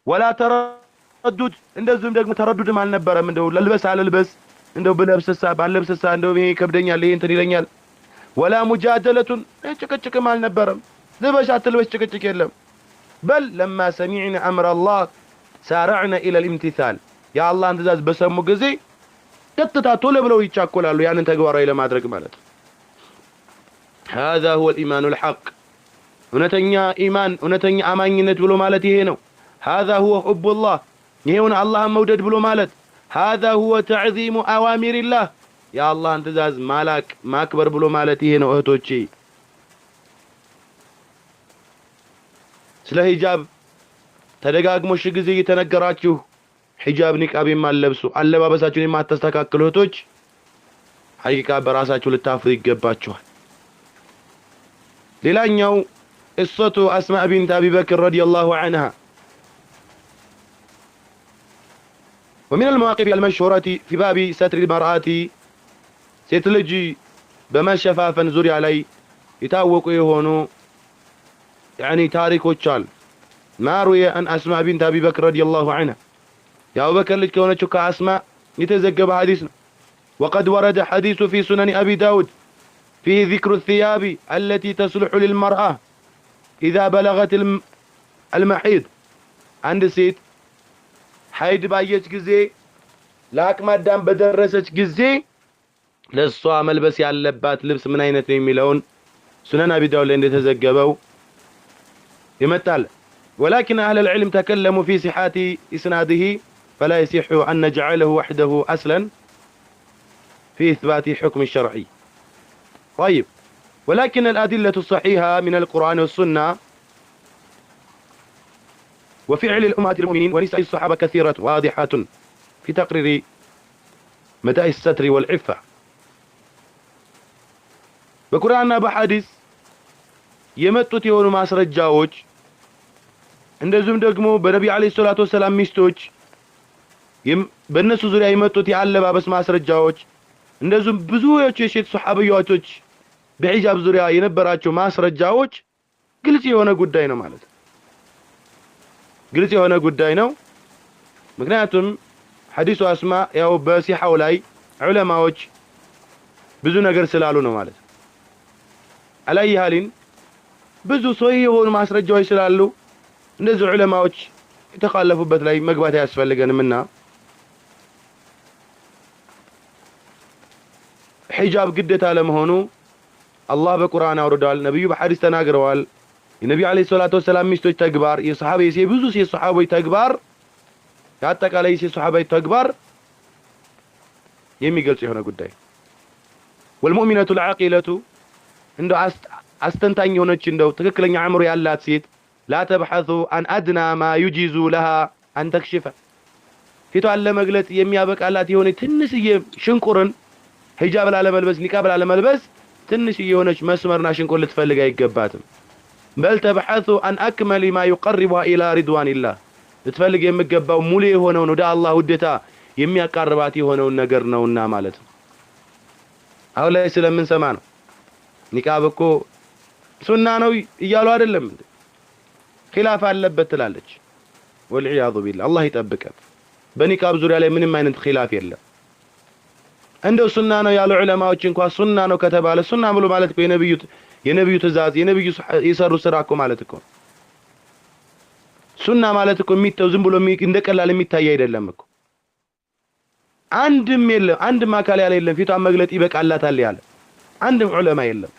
ولا تردد እንደዚሁም ደግሞ ተረዱድም አልነበረም። እንደው ለልበስ አልልበስ እንደው ብለብስሳ ባልለብስሳ እንደው ይሄ ከብደኛል ይሄ እንትን ይለኛል። ولا مجادله ጭቅጭቅም አልነበረም። ልበስ አትልበስ ጭቅጭቅ የለም። بل لما سمعنا امر الله سارعنا الى الامتثال يا الله ትእዛዝ በሰሙ ጊዜ ቀጥታ ቶሎ ብለው ይቻኮላሉ ያንን ተግባራዊ ለማድረግ ማለት። هذا هو الايمان الحق እውነተኛ ኢማን እውነተኛ አማኝነት ብሎ ማለት ይሄ ነው። هذا هو حب الله ይሄውን አላህን መውደድ ብሎ ማለት። هذا هو تعظيم اوامر الله يا الله ትእዛዝ ማላክ ማክበር ብሎ ማለት ይሄ ነው እህቶቼ። ስለ ሂጃብ ተደጋግሞ ጊዜ እየተነገራችሁ ሂጃብ ኒቃብ የማለብሱ አለባበሳችሁን የማታስተካክሉ እህቶች ሐቂቃ በራሳችሁ ልታፍሩ ይገባችኋል። ሌላኛው قصة أسماء بنت أبي بكر رضي الله عنها. ومن المواقف المشهورة في باب ستر المرأة ሴት ልጅ በመሸፋፈን ዙሪያ ላይ የታወቁ የሆኑ يعني ታሪኮች አሉ። ما روي عن أسماء بنت أبي بكر رضي الله عنها يا أبو بكر ልጅ ከሆነችው ከአስማ የተዘገበ ሐዲስ ነው። وقد ورد حديث في سنن أبي داود فيه ذكر الثياب التي تصلح للمرأة إذا بلغت المحيض عند ሴት ሐይድ ባየች ጊዜ ለአቅመ አዳም በደረሰች ጊዜ ለሷ መልበስ ያለባት ልብስ ምን አይነት ነው የሚለውን ሱነን አቢ ዳውድ ላይ እንደተዘገበው ይመጣል። ولكن أهل العلم تكلموا في صحة إسناده فلا يصح أن نجعله وحده أصلا في إثبات حكم الشرعي. طيب ولكن الأدلة الصحيحة من القرآن والسنة وفعل الأمهات المؤمنين ونساء الصحابة كثيرة واضحة في تقرير مدى الستر والعفة. በቁርአንና በሐዲስ የመጡት የሆኑ ማስረጃዎች እንደዚሁም ደግሞ በነብዩ አለይሂ ሰላቱ ወሰለም ሚስቶች በእነሱ ዙሪያ የመጡት የአለባበስ ማስረጃዎች እንደዚሁም ብዙዎች የሴት ሱሐቢያቶች በሂጃብ ዙሪያ የነበራቸው ማስረጃዎች ግልጽ የሆነ ጉዳይ ነው ማለት ነው። ግልጽ የሆነ ጉዳይ ነው። ምክንያቱም ሐዲሱ አስማ ያው በሲሐው ላይ ዑለማዎች ብዙ ነገር ስላሉ ነው ማለት ነው። አላየሃሊን ብዙ ሶሂህ የሆኑ ማስረጃዎች ስላሉ እንደዚህ ዑለማዎች የተኻለፉበት ላይ መግባት አያስፈልገንምና ሒጃብ ግዴታ ለመሆኑ አላህ በቁርአን አውርዷል፣ ነብዩ በሐዲስ ተናግረዋል። የነብዩ አለይሂ ሰላቱ ወሰለም ሚስቶች ተግባር የሱሐቦች የብዙ ሴት ሱሐቦች ተግባር ያጠቃላይ የሴት ሱሐቦች ተግባር የሚገልጽ የሆነ ጉዳይ والمؤمنة العاقلة እንደው አስተንታኝ የሆነች እንደው ትክክለኛ አእምሮ ያላት ሴት لا تبحث عن أدنى ما يجيز لها أن تكشف ፊቷን ለመግለጽ የሚያበቃላት የሆነ ትንሽዬ ሽንቁርን ሂጃብ ላለመልበስ ኒቃብ ላለመልበስ ትንሽዬ የሆነች መስመርና ሽንቁር ልትፈልግ አይገባትም። بل تبحث عن أكمل ما يقربها إلى رضوان الله ልትፈልግ የሚገባው ሙሉ የሆነው ወደ አላህ ውዴታ የሚያቀርባት የሆነው ነገር ነውና ማለት ነው። አሁን ላይ ስለምንሰማ ነው። ኒቃብ እኮ ሱና ነው እያሉ አይደለም እንዴ? ኺላፍ አለበት ትላለች። ወልዒያዙ ቢላህ አላህ ይጠብቀን። በኒቃብ ዙሪያ ላይ ምንም አይነት ኺላፍ የለም። እንደው ሱና ነው ያሉ ዑለማዎች እንኳን ሱና ነው ከተባለ ሱና ብሎ ማለት እኮ የነብዩ ትእዛዝ የነብዩ የሰሩ ስራ እኮ ማለት እኮ ሱና ማለት እኮ የሚተው ዝም ብሎ እንደቀላል የሚታይ አይደለም እኮ። አንድም የለም አንድም አካል ያለ የለም ፊቷን መግለጥ ይበቃላታል ያለ አንድም ዑለማ የለም።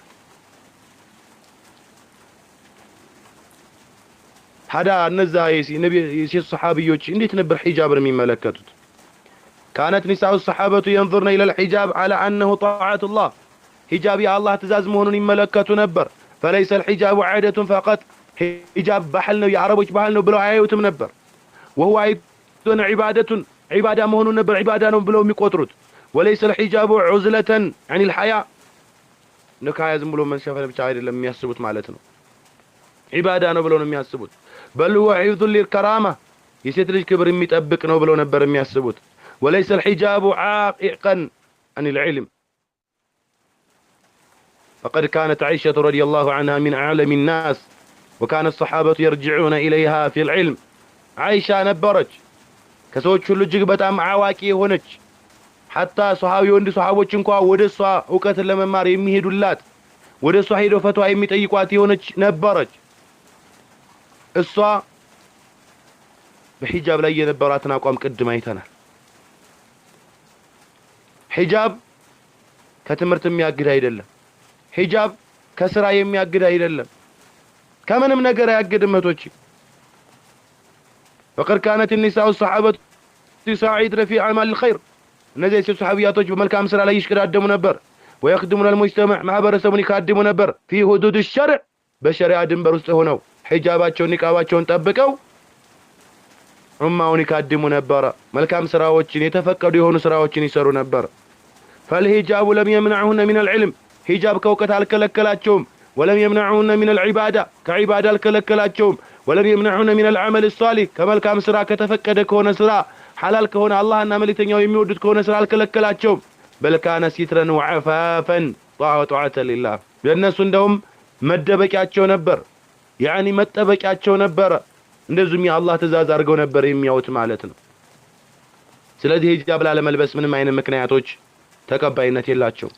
ሀዳ እነዛ የሴት ሰሃቢዎች እንዴት ነበር ሒጃብን የሚመለከቱት? كانت نساء الصحابة ينظرن إلى الحجاب على أنه طاعة الله. حجاب يا الله تزاز مهون يملكته نبر. فليس الحجاب عادة فقط. حجاب بحلنا يا عربي بحلنا بلو عيوتم نبر. وهو أيضا عبادة مهون نبر عبادة بلو ميقوترت. وليس الحجاب عزلة عن الحياة. نكاية زمبلو من شافه بشعير لم يحسبت معلتنا. عبادة بلو لم يحسبت. بل هو حفظ للكرامة. يسيترج كبر ميتأبك بلو نبر لم يحسبت. وليس الحجاب عائقا عن العلم. فقد كانت عائشة رضي الله عنها من أعلم الناس وكان الصحابة يرجعون إليها في العلم. عائشة نبرج كسوت شلو جيبت أم عواكي هونج حتى صحابي وندي صحابو تشنكوا ودسوا وكتل لما مار يمهدوا اللات ودسوا هيدو فتوى يميت أيقواتي هونج نبرج الصوا بحجاب لي نبراتنا وقام قدم أيتنا. ሒጃብ ከትምህርት የሚያግድ አይደለም። ሒጃብ ከስራ የሚያግድ አይደለም። ከምንም ነገር አያግድም እህቶቼ። فقد كانت النساء الصحابة تساعدن في أعمال الخير. እነዚህ ሴት ሰሃቢያቶች በመልካም ስራ ላይ ይሽቀዳደሙ ነበር። ويخدمون المجتمع ማህበረሰቡን ይካድሙ ነበር في حدود الشرع በሸሪዓ ድንበር ውስጥ ሆነው ሒጃባቸውን ኒቃባቸውን ጠብቀው ኡማውን ይካድሙ ነበር። መልካም ስራዎችን የተፈቀዱ የሆኑ ስራዎችን ይሰሩ ነበር። فالحجاب لم يمنعهن من العلم. حجاب كوكت الكلكلاتهم ولم يمنعهن من العبادة كعبادة الكلكلاتهم ولم يمنعهن من العمل الصالح كما كام سرا كتفقد كون سرا حلال كون الله ان ملتنيو يميودد كون سرا الكلكلاتهم بل كان سترا وعفافا طاعة لله. በእነሱ እንደውም መደበቂያቸው ነበር يعني መጠበቂያቸው ነበር። እንደዚሁም የአላህ ትእዛዝ አድርገው ነበር የሚያዩት ማለት ነው። ስለዚህ ሂጃብ ላለመልበስ ምንም አይነት ምክንያቶች ተቀባይነት የላቸው።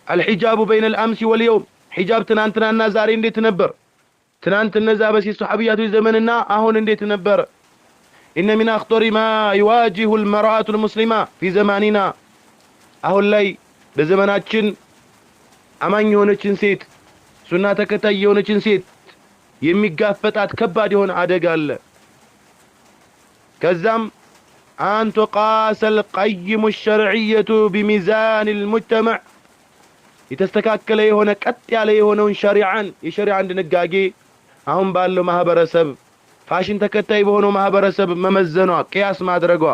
الحجاب بين الامس واليوم. حجاب ትናንትናና ዛሬ እንዴት ነበር? ትናንት እነዛ በሴት ሱሐቢያቶች ዘመንና አሁን እንዴት ነበር? ان من اخطر ما يواجه المرأة المسلمة في زماننا. አሁን ላይ በዘመናችን አማኝ የሆነችን ሴት ሱና ተከታይ የሆነችን ሴት የሚጋፈጣት ከባድ የሆነ አደጋ አለ። ከዛም أن تقاس القيم الشرعية بميزان المجتمع. يتستكاكل هنا قط ያለ የሆነውን ሸሪዓን የሸሪዓን ድንጋጌ አሁን ባለው ማህበረሰብ ፋሽን ተከታይ በሆነው ማህበረሰብ መመዘኗ ቅያስ ማድረጓ።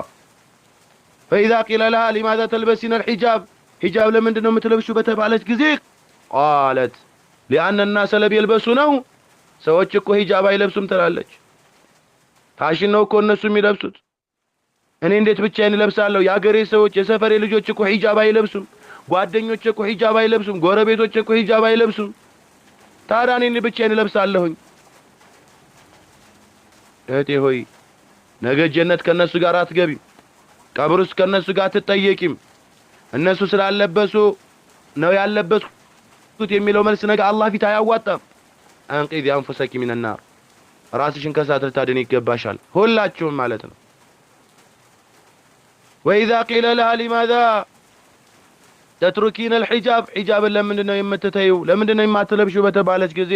فإذا قيل لها لماذا تلبسين الحجاب حجاب ለምንድን ነው የምትለብሺው በተባለች ጊዜ قالت لأن الناس لا يلبسونه ሰዎች እኮ ሂጃብ አይለብሱም ትላለች። ፋሽን ነው እኮ እነሱ የሚለብሱት። እኔ እንዴት ብቻዬን ለብሳለሁ? ያገሬ ሰዎች የሰፈሬ ልጆች እኮ ሂጃብ አይለብሱም። ጓደኞቼ እኮ ሂጃብ አይለብሱም። ጎረቤቶቼ እኮ ሂጃብ አይለብሱም። ታዲያ እኔ ብቻዬን ለብሳለሁኝ? እህቴ ሆይ ነገ ጀነት ከነሱ ጋር አትገቢም። ቀብሩስ ከነሱ ጋር አትጠየቂም። እነሱ ስላለበሱ ነው ያለበስኩት የሚለው መልስ ነገ አላህ ፊት አያዋጣም። አንቂዚ አንፉሰኪ ሚን النار ራስሽን ከእሳት ልታድን ይገባሻል። ሁላችሁም ማለት ነው። وإذا قيل لها لماذا تتركين الحجاب حجاب لمندنا يمتتيو لمندنا يماتلبشو بتبالج ጊዜ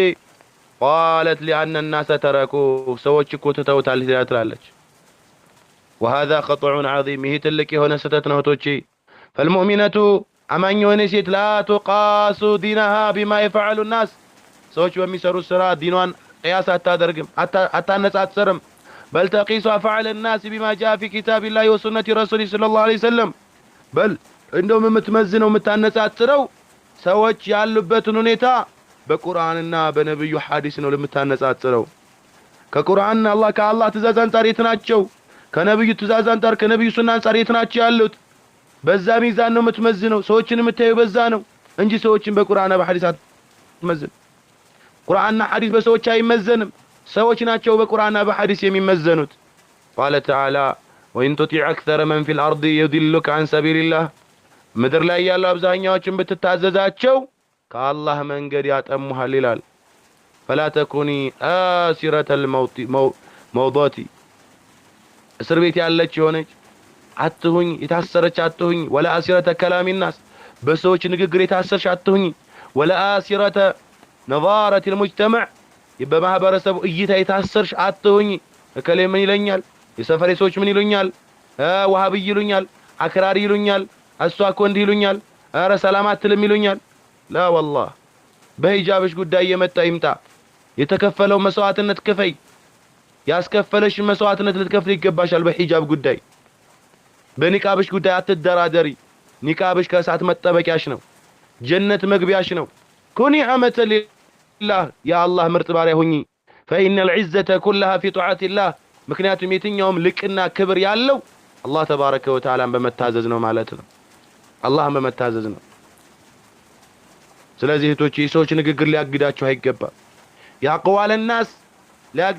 قالت لأن الناس تركوه ሰዎች እኮ ተተውታል ትላለች። وهذا خطأ عظيم. ይሄ ትልቅ የሆነ ስህተት ነው እህቶቼ። فالمؤمنة አማኝ የሆነ ሴት لا تقاس دينها بما يفعل الناس ሰዎች በሚሰሩት ስራ ዲኗን ቅያስ አታደርግም አታነጻጽርም። بل تقيس أفعال الناس بما جاء في كتاب الله وسنة رسوله صلى الله عليه وسلم. بل እንደውም የምትመዝነው የምታነጻጽረው ሰዎች ያሉበትን ሁኔታ በቁርአንና በነብዩ ሐዲስ ነው ለምታነጻጽረው። ከቁርአንና ከአላህ ትእዛዝ አንፃር የት ናቸው? ከነብዩ ትእዛዝ አንፃር ከነብዩ ሱና አንፃር የት ናቸው ያሉት? በዛ ሚዛን ነው የምትመዝነው ሰዎችን የምታየው በዛ ነው እንጂ ሰዎችን በቁርአንና በሐዲስ አትመዝን ቁርአንና ሐዲስ በሰዎች አይመዘንም ሰዎች ናቸው በቁርአንና በሐዲስ የሚመዘኑት قال تعالى وإن تطيع أكثر من في الأرض يضلك عن سبيل الله ምድር ላይ ያሉ አብዛኛዎችን ብትታዘዛቸው ከአላህ መንገድ ያጠሙሃል ይላል فلا تكوني آسرة الموضوع እስር ቤት ያለች ሆነች አትሁኝ የታሰረች አትሁኝ ولا آسرة كلام الناس በሰዎች ንግግር የታሰርሽ አትሁኝ ولا آسرة نظارة المجتمع በማህበረሰቡ እይታ የታሰርሽ አትሁኝ እከሌ ምን ይለኛል የሰፈሬ ሰዎች ምን ይሉኛል ወሃብይ ይሉኛል አክራሪ ይሉኛል አስዋኮ እንዲህ ይሉኛል አረ ሰላማት ትልም ይሉኛል لا والله በሂጃብሽ ጉዳይ የመጣ ይምጣ የተከፈለው መስዋዕትነት ክፈይ ያስከፈለሽ መስዋዕትነት ልትከፍል ይገባሻል በሂጃብ ጉዳይ በኒቃብሽ ጉዳይ አትደራደሪ ኒቃብሽ ከእሳት መጠበቂያሽ ነው ጀነት መግቢያሽ ነው ኩኒ አመተ ሊላህ ያ አላህ ምርጥ ባሪያ ሁኚ فإن العزة كلها في طاعة الله ምክንያቱም የትኛውም ልቅና ክብር ያለው አላህ ተባረከ ወተዓላን በመታዘዝ ነው ማለት ነው አላህን በመታዘዝ ነው ስለዚህ እህቶቼ ሰዎች ንግግር ሊያግዳቸው አይገባም ያቀዋለ الناس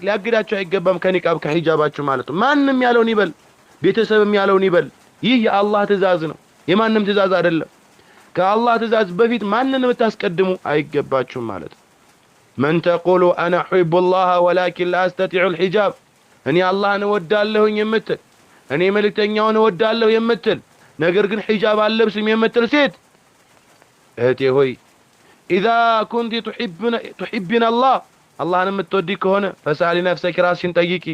ሊያግዳቸው አይገባም ከኒቃብ ከሂጃባቸው ማለት ነው ማንንም ያለውን ይበል ቤተሰብም ያለውን ይበል ይህ የአላህ ትእዛዝ ነው የማንም ትእዛዝ አይደለም ከአላህ ትእዛዝ በፊት ማንንም ታስቀድሙ አይገባችሁም ማለት ነው من تقول انا احب الله ولكن لا استطيع الحجاب እኔ አላህን እወዳለሁኝ የምትል እኔ መልእክተኛውን እወዳለሁ የምትል ነገር ግን ሂጃብ አለብስም የምትል ሴት እህቴ ሆይ اذا كنت تحبين الله اللهን የምትወዲ ከሆነ فسأل نفسك ራስሽን ጠይቂ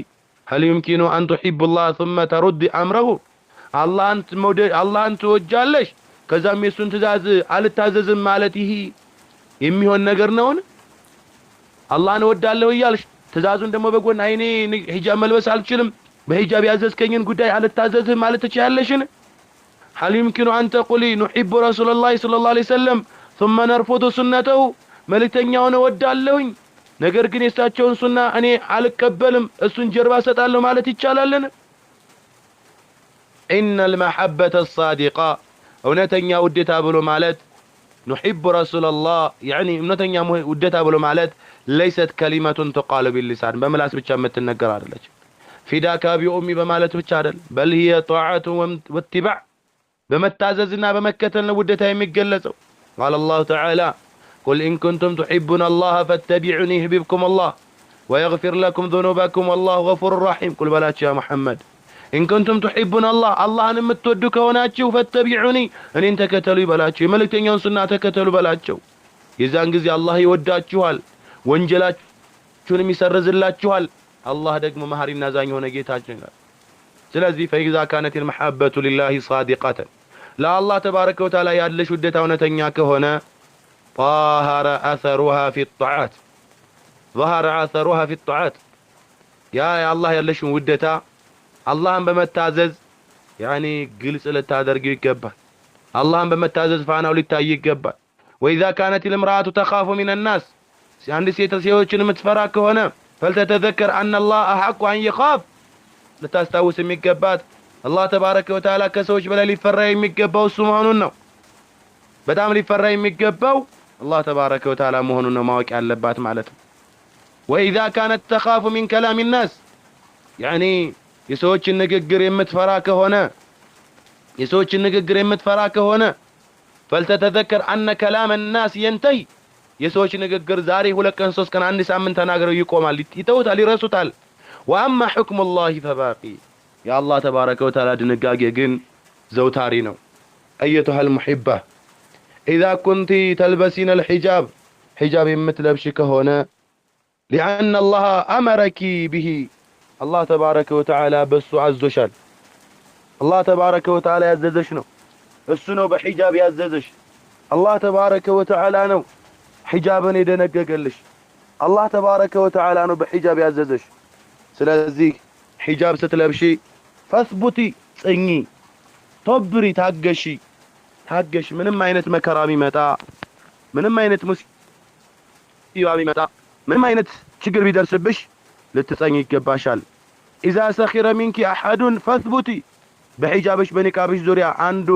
هل يمكن ان تحب الله ثم ترد امره አላህን ትወጃለሽ ከዛም የሱን ትእዛዝ አልታዘዝም ማለት ይሄ የሚሆን ነገር ነው አላህን እወዳለሁ ይያልሽ ትእዛዙን ደግሞ በጎን አይኔ ሂጃብ መልበስ አልችልም በሂጃብ ያዘዝከኝን ጉዳይ አልታዘዝም ማለት ትችያለሽን هل يمكن ان تقولي نحب رسول الله صلى الله عليه وسلم ثم نرفض سنته መልእክተኛውን እወዳለሁኝ ነገር ግን የሳቸውን ሱና እኔ አልቀበልም እሱን ጀርባ ሰጣለሁ ማለት ይቻላልን ان المحبه الصادقه እውነተኛ ውዴታ ብሎ ማለት نحب رسول الله يعني እውነተኛ ውዴታ ብሎ ማለት ليست كلمه تقال باللسان በምላስ ብቻ የምትነገር አይደለች ፊዳካ ቢኡሚ በማለት ብቻ አይደል بل هي طاعه واتباع በመታዘዝና በመከተል ነው ውዴታ የሚገለጸው قال الله تعالى قل ان كنتم تحبون الله فاتبعوني يحببكم الله ويغفر لكم ذنوبكم والله غفور رحيم قل بلاچ يا محمد ان كنتم تحبون الله اللهን የምትወዱ ከሆናችሁ فاتبعوني እኔን ተከተሉ ይበላችሁ የመልእክተኛውን ሱና ተከተሉ በላቸው የዛን ጊዜ አላህ ይወዳችኋል ወንጀላችሁንም ይሰርዝላችኋል አላህ ደግሞ መሐሪና ዛኝ ሆነ ጌታችን ነው ስለዚህ فإذا كانت المحبة لله صادقة لا الله تبارك وتعالى ያለሽ ውዴታ እውነተኛ ከሆነ طهر اثرها في الطاعات ظهر اثرها في الطاعات يا الله ያለሽ ውዴታ አላህን በመታዘዝ يعني ግልጽ ልታደርጊው ይገባል አላህን በመታዘዝ ፋናው ሊታይ ይገባል وإذا كانت المرأة تخاف من الناس አንድ ሴት ሰዎችን የምትፈራ ከሆነ فلتتذكر أن الله أحق أن يخاف ልታስታውስ የሚገባት አላህ ተባረከ ወተዓላ ከሰዎች በላይ ሊፈራ የሚገባው እሱ መሆኑን ነው በጣም ሊፈራ የሚገባው አላህ ተባረከ ወተዓላ መሆኑን ነው ማወቅ ያለባት ማለት ነው وإذا كانت تخاف من كلام الناس يعني የሰዎችን ንግግር የምትፈራ ከሆነ فلتتذكر أن كلام الناس ينتهي የሰዎች ንግግር ዛሬ 2 ቀን 3 ቀን 1 ሳምንት ተናግረው ይቆማል ይተውታል ይረሱታል واما حكم الله فباقي يا الله تبارك وتعالى ድንጋጌ ግን ዘውታሪ ነው ايتها المحبه اذا كنت تلبسين الحجاب حجاب የምትለብሺ ከሆነ لان الله امرك به الله تبارك وتعالى በሱ አዘዘሻል الله تبارك وتعالى ያዘዘሽ ነው እሱ ነው በሂጃብ ያዘዘሽ الله تبارك وتعالى ነው ሂጃብን የደነገገልሽ الله تبارك وتعالى ነው በሂጃብ ያዘዘሽ ስለዚህ ሂጃብ ስትለብሺ ፈስቡቲ ጽኚ ቶብሪ ታገሺ ምንም አይነት መከራ ቢመጣ ምንም አይነት ሙሲባ ቢመጣ ምንም አይነት ችግር ቢደርስብሽ ልትጸኚ ይገባሻል اذا سخر منك احد فثبتي በሂጃብሽ በኒቃብሽ ዙሪያ አንዱ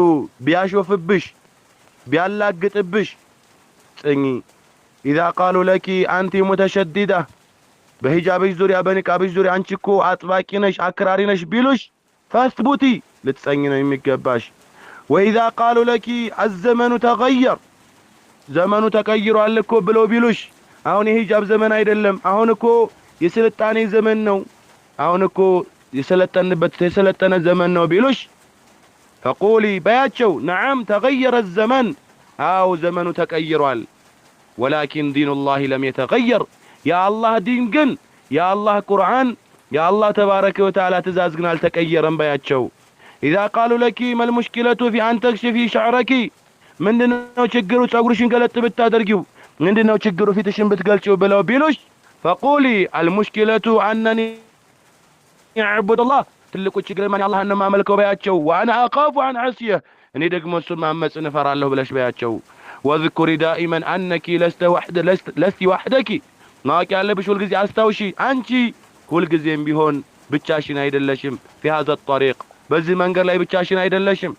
ቢያሾፍብሽ ቢያላግጥብሽ ጽኚ إذا قالوا لك أنت متشددة በሂጃብሽ ዙሪያ በኒቃብሽ ዙሪያ አንቺ እኮ አጥባቂ ነሽ አክራሪ ነሽ ቢሉሽ فاثبتي ልትጸኚ ነው የሚገባሽ وإذا قالوا لك الزمن تغير ዘመኑ ተቀይሯል እኮ ብለው ቢሉሽ አሁን የሂጃብ ዘመን አይደለም አሁን እኮ የስልጣኔ ዘመን ነው አሁን እኮ የሰለጠነ ዘመን ነው ቢሉሽ فقولي بياتشو نعم تغير الزمن أو زمن تغيرال ولكن دين الله لم يتغير يا الله دين جن يا الله قرآن يا الله تبارك وتعالى تزازقنا التغيرا بياتشو إذا قالوا لك ما المشكلة في أن تكشفي شعرك من دنو تشجروا تشغرشن قلت بتادرجو من دنو تشجروا في تشن بتقلشوا بلو بيلوش فقولي المشكلة أنني أعبد الله ትልቁ ችግር ማን አላህን ነው ማመልከው በያቸው وانا اخاف عن عصيه እኔ ደግሞ እሱን ማመጽ እንፈራለሁ ብለሽ በያቸው وذكري دائما انك لست وحدك ማወቅ ያለብሽ ሁሉ ጊዜ አስታውሺ አንቺ ሁሉ ጊዜም ቢሆን ብቻሽን አይደለሽም في هذا الطريق በዚህ መንገድ ላይ ብቻሽን አይደለሽም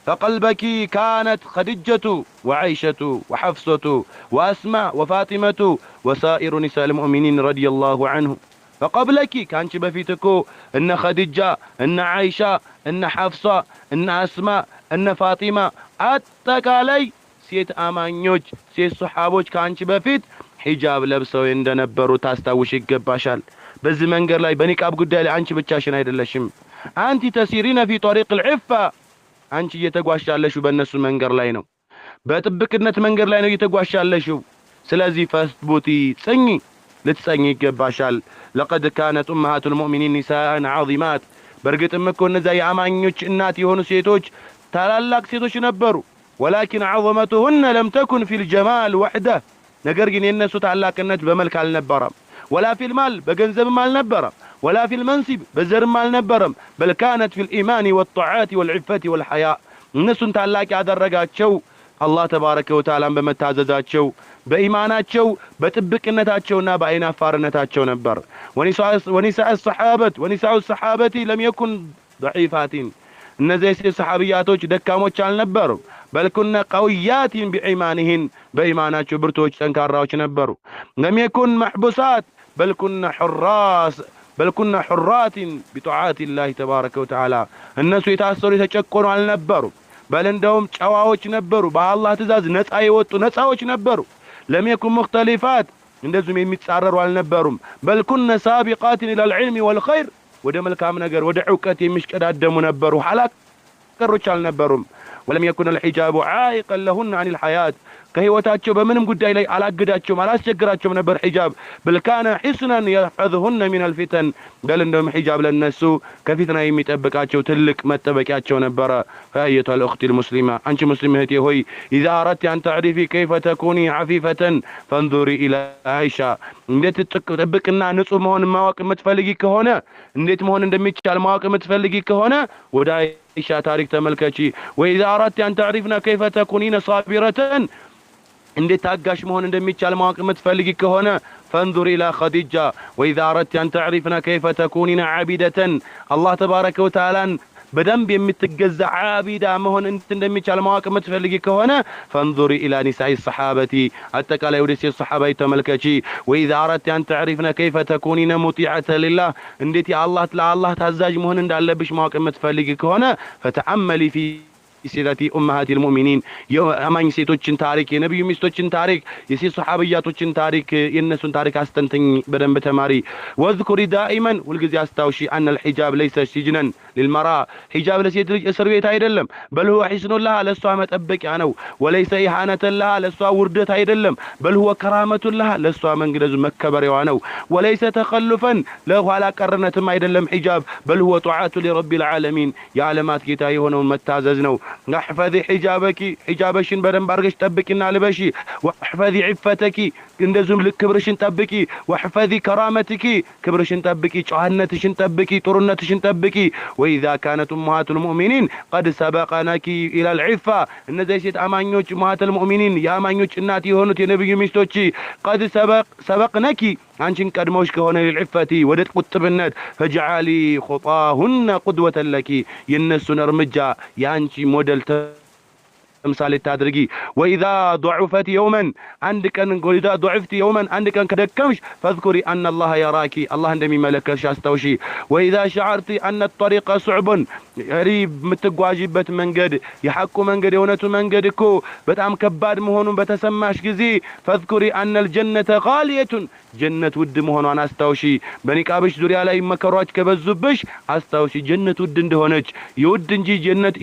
فقلبك كانت خديجة وعائشة وحفصة وأسماء وفاطمة وسائر نساء المؤمنين رضي الله عنهم فقبلك كانش بفيتكو ان خديجة ان عائشة ان حفصة ان اسماء ان فاطمة اتكالي سيت امانيوج سيت صحابوج كانش بفيت حجاب لبسو እንደነበሩ ታስታውሽ ይገባሻል በዚህ መንገድ ላይ በኒቃብ ጉዳይ ላይ አንቺ ብቻሽን አይደለሽም አንቺ ተሲሪነ في طريق العفة አንቺ እየተጓሻለሽ በእነሱ መንገድ ላይ ነው በጥብቅነት መንገድ ላይ ነው እየተጓሻለሽ ስለዚህ ፈስቡቲ ጽኚ ልትጸኚ ይገባሻል لقد كانت أمهات المؤمنين نساء عظيمات برقتم እኮ እነዛ የአማኞች እናት የሆኑ ሴቶች ታላላቅ ሴቶች ነበሩ ولكن عظمتهن لم تكن في الجمال وحده ነገር ግን የነሱ ታላቅነት በመልክ አልነበረም ولا في المال በገንዘብም አልነበረም ولا في المنصب በዘርም አልነበረም بل كانت في الإيمان والطاعات والعفة والحياء እነሱን ታላቅ ያደረጋቸው الله تبارك وتعالى በመታዘዛቸው በኢማናቸው በጥብቅነታቸውና በአይናፋርነታቸው ነበር ونساء الصحابة لم يكن ضعيفات እነዚህ ሰሃቢያቶች ደካሞች አልነበሩም بل كنا قويات بإيمانهن በኢማናቸው ብርቶች ጠንካራዎች ነበሩ لم يكن محبوسات بل كنا حرات بطاعات الله تبارك وتعالى እነሱ የታሰሩ የተጨቆኑ አልነበሩም بل እንደውም ጨዋዎች ነበሩ በአላህ ትእዛዝ ነፃ የወጡ ነፃዎች ነበሩ لم يكن مختلفات እንደዚሁም የሚጻረሩ አልነበሩም بل كنا سابقات الى العلم والخير ወደ መልካም ነገር ወደ ዕውቀት የሚሽቀዳደሙ ነበሩ ሐላቀሮች አልነበሩም ولم يكن الحجاب عائقا لهن عن الحياة ከህይወታቸው በምንም ጉዳይ ላይ አላገዳቸውም አላስቸግራቸውም ነበር ሒጃብ بل كان حصنا يحفظهن من الفتن بل እንደውም ሒጃብ ለነሱ ከፊትና የሚጠብቃቸው ትልቅ መጠበቂያቸው ነበር فأيتها الأخت المسلمة አንቺ ሙስሊም እህቴ ሆይ إذا أردت أن تعرفي كيف تكوني عفيفة فانظري إلى عائشة እንዴት ጥብቅና ንጹህ መሆን ማወቅ የምትፈልጊ ከሆነ እንዴት መሆን እንደሚቻል ማወቅ የምትፈልጊ ከሆነ ወደ አይሻ ታሪክ ተመልከቺ وإذا أردت أن تعرفنا كيف تكونين صابرة እንዴት ታጋሽ መሆን እንደሚቻል ማወቅ የምትፈልጊ ከሆነ فانظر إلى خديجة وإذا أردت أن تعرفنا كيف تكونين عابدة الله تبارك وتعالى በደንብ የምትገዛ ዓቢዳ መሆን እንደሚቻል ማወቅ የምትፈልጊ ከሆነ فانظري إلى نساء الصحابة አጠቃላይ ወደ ሴት ሰሃባ ተመልከቺ وإذا أردت أن تعرفنا كيف تكونين مطيعة لله እንዴት ለአላህ ታዛዥ መሆን እንዳለብሽ ማወቅ የምትፈልጊ ከሆነ فتأملي في سيرة أمهات المؤمنين أمان سيتوچن تاريخ نبي مستوچن تاريخ يسي صحابياتوچن تاريخ ينسون تاريخ استنتن بدن بتماري واذكري دائما والغزي استوشي أن الحجاب ليس سجنا للمرأة حجاب لسيت اسر بيت አይደለም بل هو حسن لها ለሷ መጠበቂያ ነው وليس إهانة لها ለሷ ውርደት አይደለም بل هو كرامة لها ለሷ መንገዱ መከበሪያዋ ነው وليس تخلفا ለኋላ ቀርነትም አይደለም حجاب بل هو طاعة لرب العالمين የዓለማት ጌታ የሆነውን መታዘዝ ነው احفظي حجابك حجابشن بدن بارغش طبقنا لبشي واحفظي عفتك እንደዚሁም ክብርሽን ጠብቂ واحفظي كرامتك ክብርሽን ጠብቂ ጨዋነትሽን ጠብቂ ጥሩነትሽን ጠብቂ واذا كانت امهات المؤمنين قد سبقناك الى العفه እነዚህ ሴት አማኞች امهات المؤمنين የአማኞች እናት የሆኑት የነብዩ ሚስቶች قد سبقناك አንቺን ቀድመውሽ ከሆነ للعفه ወደ ቁጥብነት فجعلي خطاهن قدوه لك የነሱን እርምጃ ያንቺ ሞዴል ምሳሌ ታድርጊ واذا ضعفت يوما عندك واذا ضعفت يوما عندك كدكمش فاذكري ان الله يراك الله እንደሚመለከትሽ አስታውሺ واذا شعرت ان الطريق صعب قريب متጓዥበት መንገድ የሐቁ መንገድ የእውነቱ መንገድ እኮ በጣም ከባድ መሆኑን በተሰማሽ ጊዜ فاذكري ان الجنه غاليه ጀነት ውድ መሆኗን አስታውሺ በኒቃብሽ ዙሪያ ላይ መከሯች ከበዙብሽ አስታውሺ ጀነት ውድ እንደሆነች ይውድ እንጂ ጀነት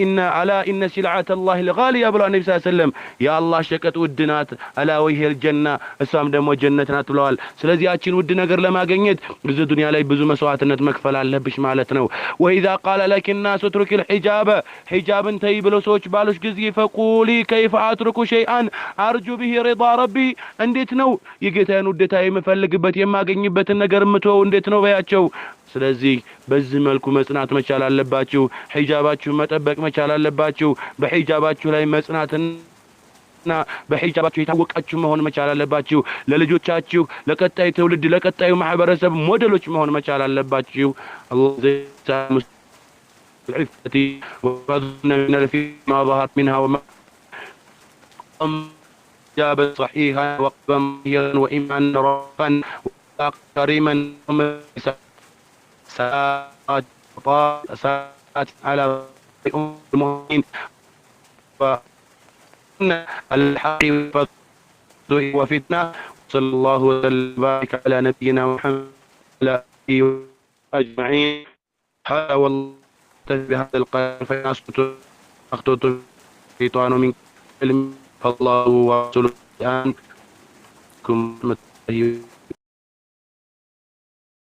ኢነ ሲልዓተ الله الغاليه ብለዋል ነብዩ ሰለላሁ ዐለይሂ ወሰለም የአላህ ሸቀጥ ውድ ናት አላ ወይሂል ጀና እሷም ደግሞ ጀነት ናት ብለዋል ስለዚህ ያቺን ውድ ነገር ለማግኘት ብዙ ዱንያ ላይ ብዙ መስዋዕትነት መክፈል አለብሽ ማለት ነው واذا قال لك الناس اترك الحجاب حجابን ተይ ብለው ሰዎች ባሉሽ ጊዜ فقولي كيف اترك شيئا ارجو به رضا ربي እንዴት ነው የጌታዬን ውዴታ የምፈልግበት የማገኝበትን ነገር ምተው እንዴት ነው በያቸው ስለዚህ በዚህ መልኩ መጽናት መቻል አለባችሁ ሒጃባችሁ መጠበቅ መቻል አለባችሁ በሒጃባችሁ ላይ መጽናትና በሒጃባችሁ የታወቃችሁ መሆን መቻል አለባችሁ ለልጆቻችሁ ለቀጣይ ትውልድ ለቀጣዩ ማህበረሰብ ሞዴሎች መሆን መቻል አለባችሁ አላህ ዘይ العفتي وفضلنا من الفيما ظهر منها وما جاب صحيحا وقبا وإيمانا رفا كريما ساعات على المؤمنين الحق وفتنة صلى الله وبارك على نبينا محمد وعلى آله أجمعين هذا والله بهذا القرآن فيسقط أخطط شيطان من علم فالله ورسوله الآن كم